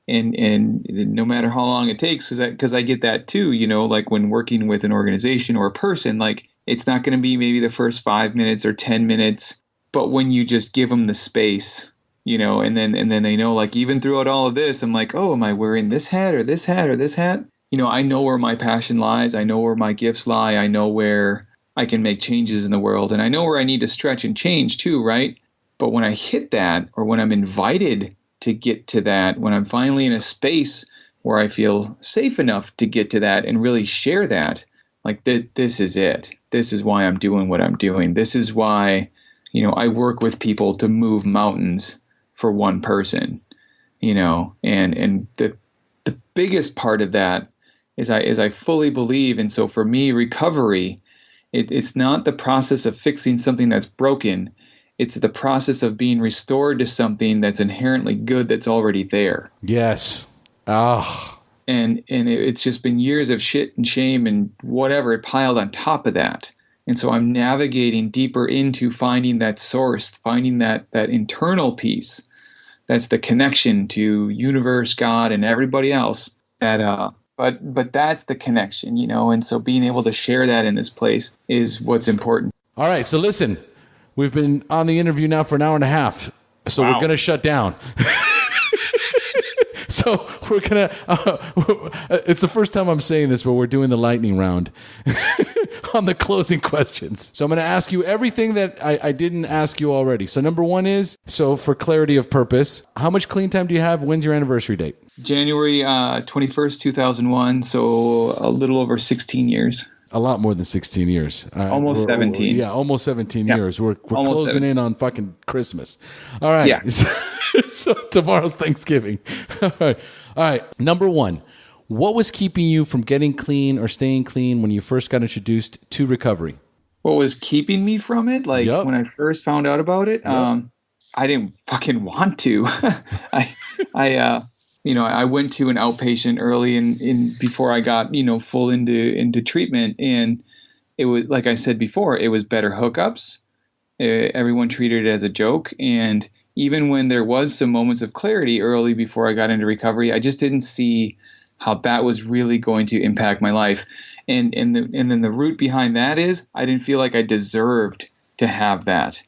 And no matter how long it takes, because I get that too, like when working with an organization or a person, like it's not going to be maybe the first 5 minutes or 10 minutes, but when you just give them the space, and then they know, like even throughout all of this, I'm like, oh, am I wearing this hat or this hat or this hat? I know where my passion lies. I know where my gifts lie. I know where I can make changes in the world, and I know where I need to stretch and change too, right? But when I hit that, or when I'm invited to get to that, when I'm finally in a space where I feel safe enough to get to that and really share that, like this is it. This is why I'm doing what I'm doing. This is why, I work with people to move mountains for one person, and the the biggest part of that is I fully believe. And so for me, recovery, it's not the process of fixing something that's broken. It's the process of being restored to something that's inherently good that's already there. Yes. Ah. And it's just been years of shit and shame and whatever piled on top of that. And so I'm navigating deeper into finding that source, finding that internal peace. That's the connection to universe, God, and everybody else. But that's the connection, and so being able to share that in this place is what's important. All right. So listen, we've been on the interview now for an hour and a half. So We're going to shut down. So we're going to, it's the first time I'm saying this, but we're doing the lightning round on the closing questions. So I'm going to ask you everything that I didn't ask you already. So number one is, so for clarity of purpose, how much clean time do you have? When's your anniversary date? January 21st, 2001. So a little over 16 years. A lot more than 16 years. Almost 17. Yeah, almost 17 years. We're closing 17. In on fucking Christmas. All right. Yeah. So tomorrow's Thanksgiving. All right. Number one, what was keeping you from getting clean or staying clean when you first got introduced to recovery? What was keeping me from it? When I first found out about it, Yep. I didn't fucking want to. I went to an outpatient early in before I got, full into treatment. And it was, like I said before, it was better hookups. Everyone treated it as a joke. And even when there was some moments of clarity early before I got into recovery, I just didn't see how that was really going to impact my life. And then the root behind that is I didn't feel like I deserved to have that.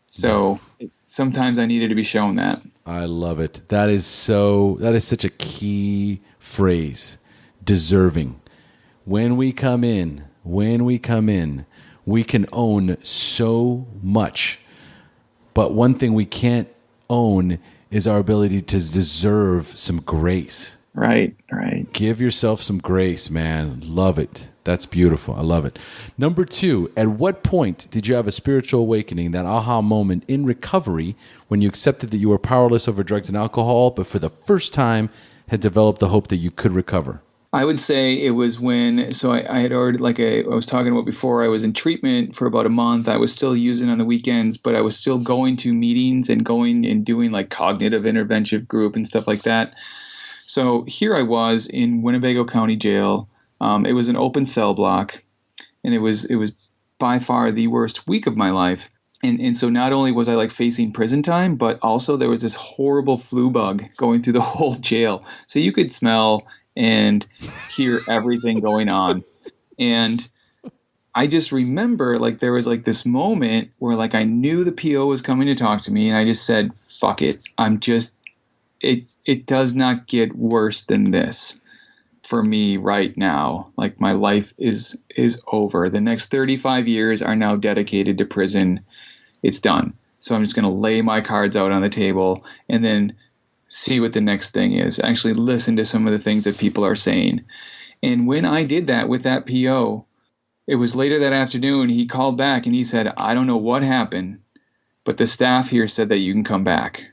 So sometimes I needed to be shown that. I love it. That is such a key phrase. Deserving. When we come in, we can own so much. But one thing we can't own is our ability to deserve some grace. Right. Give yourself some grace, man. Love it. That's beautiful. I love it. Number two, at what point did you have a spiritual awakening, that aha moment in recovery when you accepted that you were powerless over drugs and alcohol, but for the first time had developed the hope that you could recover? I would say it was when, so I had already, I was talking about before, I was in treatment for about a month. I was still using on the weekends, but I was still going to meetings and going and doing like cognitive intervention group and stuff like that. So here I was in Winnebago County Jail. It was an open cell block, and it was by far the worst week of my life. And so not only was I like facing prison time, but also there was this horrible flu bug going through the whole jail. So you could smell and hear everything going on. And I just remember like there was like this moment where like I knew the PO was coming to talk to me, and I just said, fuck it. It does not get worse than this for me right now. Like my life is over. The next 35 years are now dedicated to prison. It's done. So I'm just going to lay my cards out on the table and then see what the next thing is. Actually listen to some of the things that people are saying. And when I did that with that PO, it was later that afternoon, he called back and he said, I don't know what happened, but the staff here said that you can come back.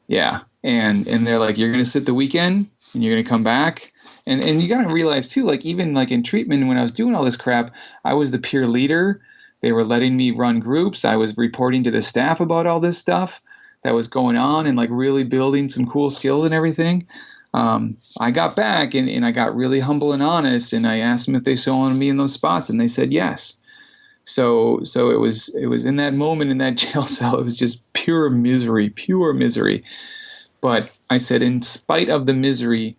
Yeah. And they're like, you're going to sit the weekend and you're going to come back. And you got to realize too, like even like in treatment, when I was doing all this crap, I was the peer leader. They were letting me run groups. I was reporting to the staff about all this stuff that was going on and like really building some cool skills and everything. I got back and I got really humble and honest, and I asked them if they still wanted me in those spots, and they said yes. So it was in that moment in that jail cell, it was just pure misery. But I said, in spite of the misery,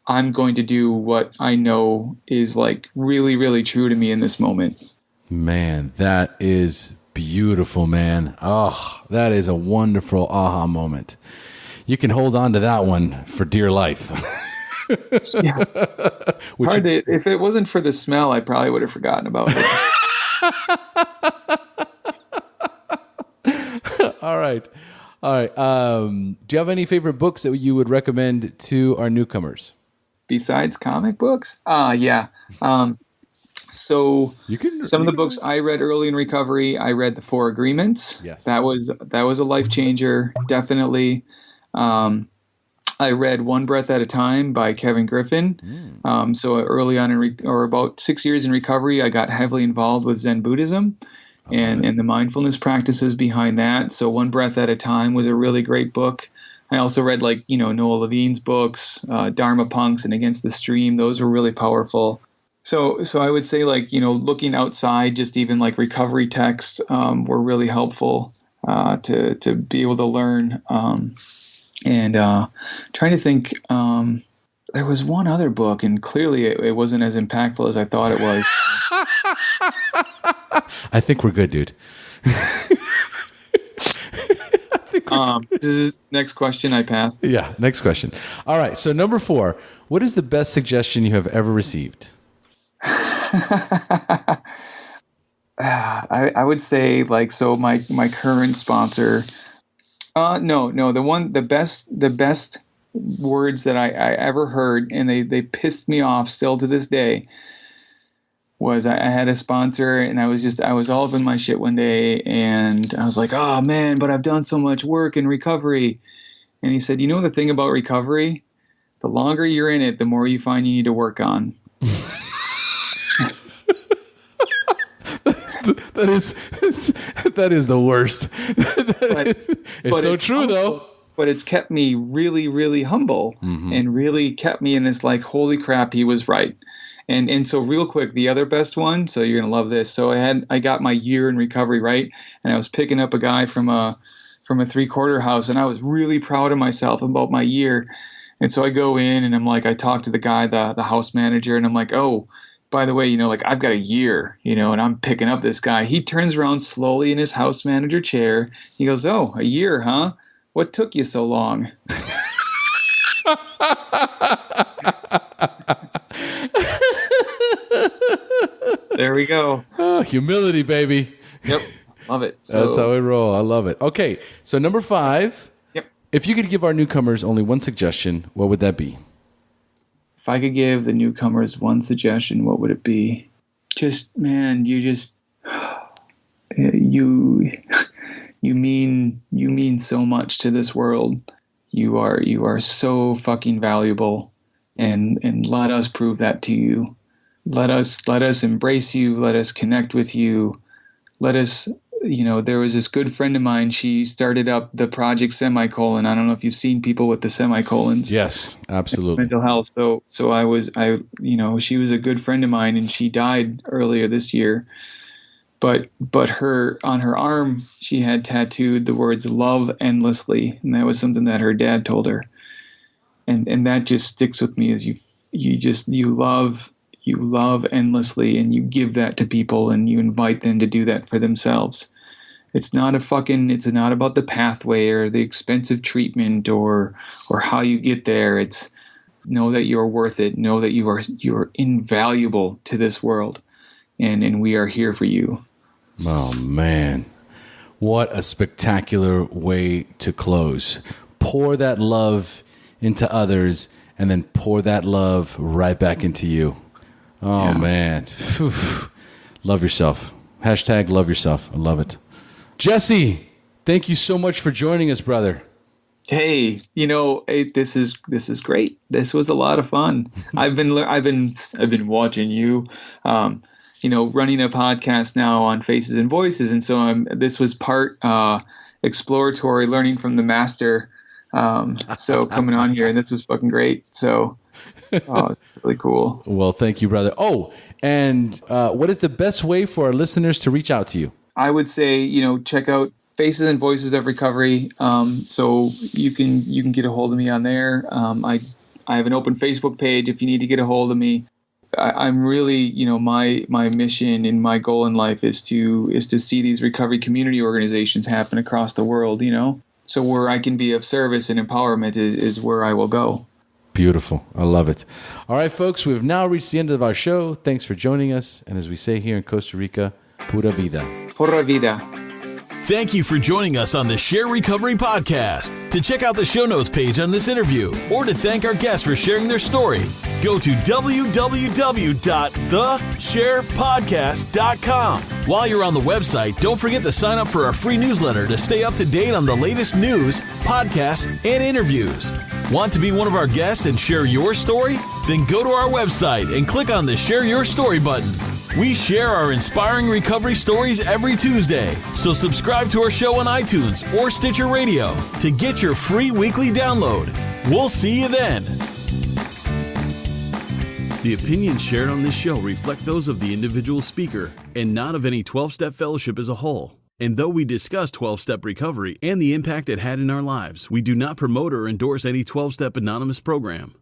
I'm going to do what I know is like really, really true to me in this moment. Man, that is beautiful, man. Oh, that is a wonderful aha moment. You can hold on to that one for dear life. Yeah. If it wasn't for the smell, I probably would have forgotten about it. All right. Do you have any favorite books that you would recommend to our newcomers? Besides comic books? Yeah. So some of the books I read early in recovery, I read The Four Agreements. Yes. That was a life changer, definitely. I read One Breath at a Time by Kevin Griffin. So early on, or about 6 years in recovery, I got heavily involved with Zen Buddhism and the mindfulness practices behind that. So One Breath at a Time was a really great book. I also read Noah Levine's books, Dharma Punks and Against the Stream. Those were really powerful. So I would say looking outside, just even like recovery texts were really helpful to be able to learn. And trying to think, there was one other book, and clearly it wasn't as impactful as I thought it was. I think we're good, dude. This is next question. I passed. Yeah, next question. All right, so number 4, what is the best suggestion you have ever received? I would say my current sponsor. The best words that I ever heard, and they pissed me off still to this day, was I had a sponsor, and I was all up in my shit one day, and I was like, oh man, but I've done so much work in recovery. And he said, the thing about recovery, the longer you're in it, the more you find you need to work on. That is the worst. It's so true, though. But it's kept me really, really humble, and really kept me in this holy crap, he was right. And so real quick, the other best one, so you're gonna love this. So I got my year in recovery right, and I was picking up a guy from a 3-quarter house, and I was really proud of myself about my year. And so I go in, and I talk to the guy, the house manager, and I'm like, oh, by the way, I've got a year, and I'm picking up this guy. He turns around slowly in his house manager chair. He goes, oh, a year, huh? What took you so long? There we go. Oh, humility, baby. Yep. Love it. So, that's how we roll. I love it. Okay. So number 5. Yep. If you could give our newcomers only one suggestion, what would that be? If I could give the newcomers one suggestion, what would it be? You mean so much to this world. You are so fucking valuable, and let us prove that to you. Let us embrace you. Let us connect with you. Let us, there was this good friend of mine. She started up the Project Semicolon. I don't know if you've seen people with the semicolons. Yes, absolutely. Mental health. So she was a good friend of mine, and she died earlier this year. But on her arm, she had tattooed the words "love endlessly," and that was something that her dad told her. And that just sticks with me, as you love endlessly, and you give that to people, and you invite them to do that for themselves. It's not about the pathway or the expensive treatment or how you get there. It's know that you're worth it. Know that you're invaluable to this world, and we are here for you. Oh man, what a spectacular way to close. Pour that love into others, and then pour that love right back into you. Oh, yeah. Man. Whew. Love yourself. # love yourself. I love it. Jesse, thank you so much for joining us, brother. Hey, this is great. This was a lot of fun. I've been watching you, running a podcast now on Faces and Voices. And so this was part exploratory, learning from the master. So coming on here, and this was fucking great. So it's really cool. Well, thank you, brother. Oh, and what is the best way for our listeners to reach out to you? I would say, check out Faces and Voices of Recovery. So you can get a hold of me on there. I have an open Facebook page if you need to get a hold of me. I'm really, my mission and my goal in life is to see these recovery community organizations happen across the world, So where I can be of service and empowerment is where I will go. Beautiful. I love it. All right, folks, we've now reached the end of our show. Thanks for joining us. And as we say here in Costa Rica, pura vida. Pura vida. Thank you for joining us on the SHAIR Recovery Podcast. To check out the show notes page on this interview, or to thank our guests for sharing their story, go to www.theshairpodcast.com. While you're on the website, don't forget to sign up for our free newsletter to stay up to date on the latest news, podcasts, and interviews. Want to be one of our guests and share your story? Then go to our website and click on the Share Your Story button. We share our inspiring recovery stories every Tuesday, so subscribe to our show on iTunes or Stitcher Radio to get your free weekly download. We'll see you then. The opinions shared on this show reflect those of the individual speaker and not of any 12-Step Fellowship as a whole. And though we discuss 12-Step recovery and the impact it had in our lives, we do not promote or endorse any 12-Step Anonymous program.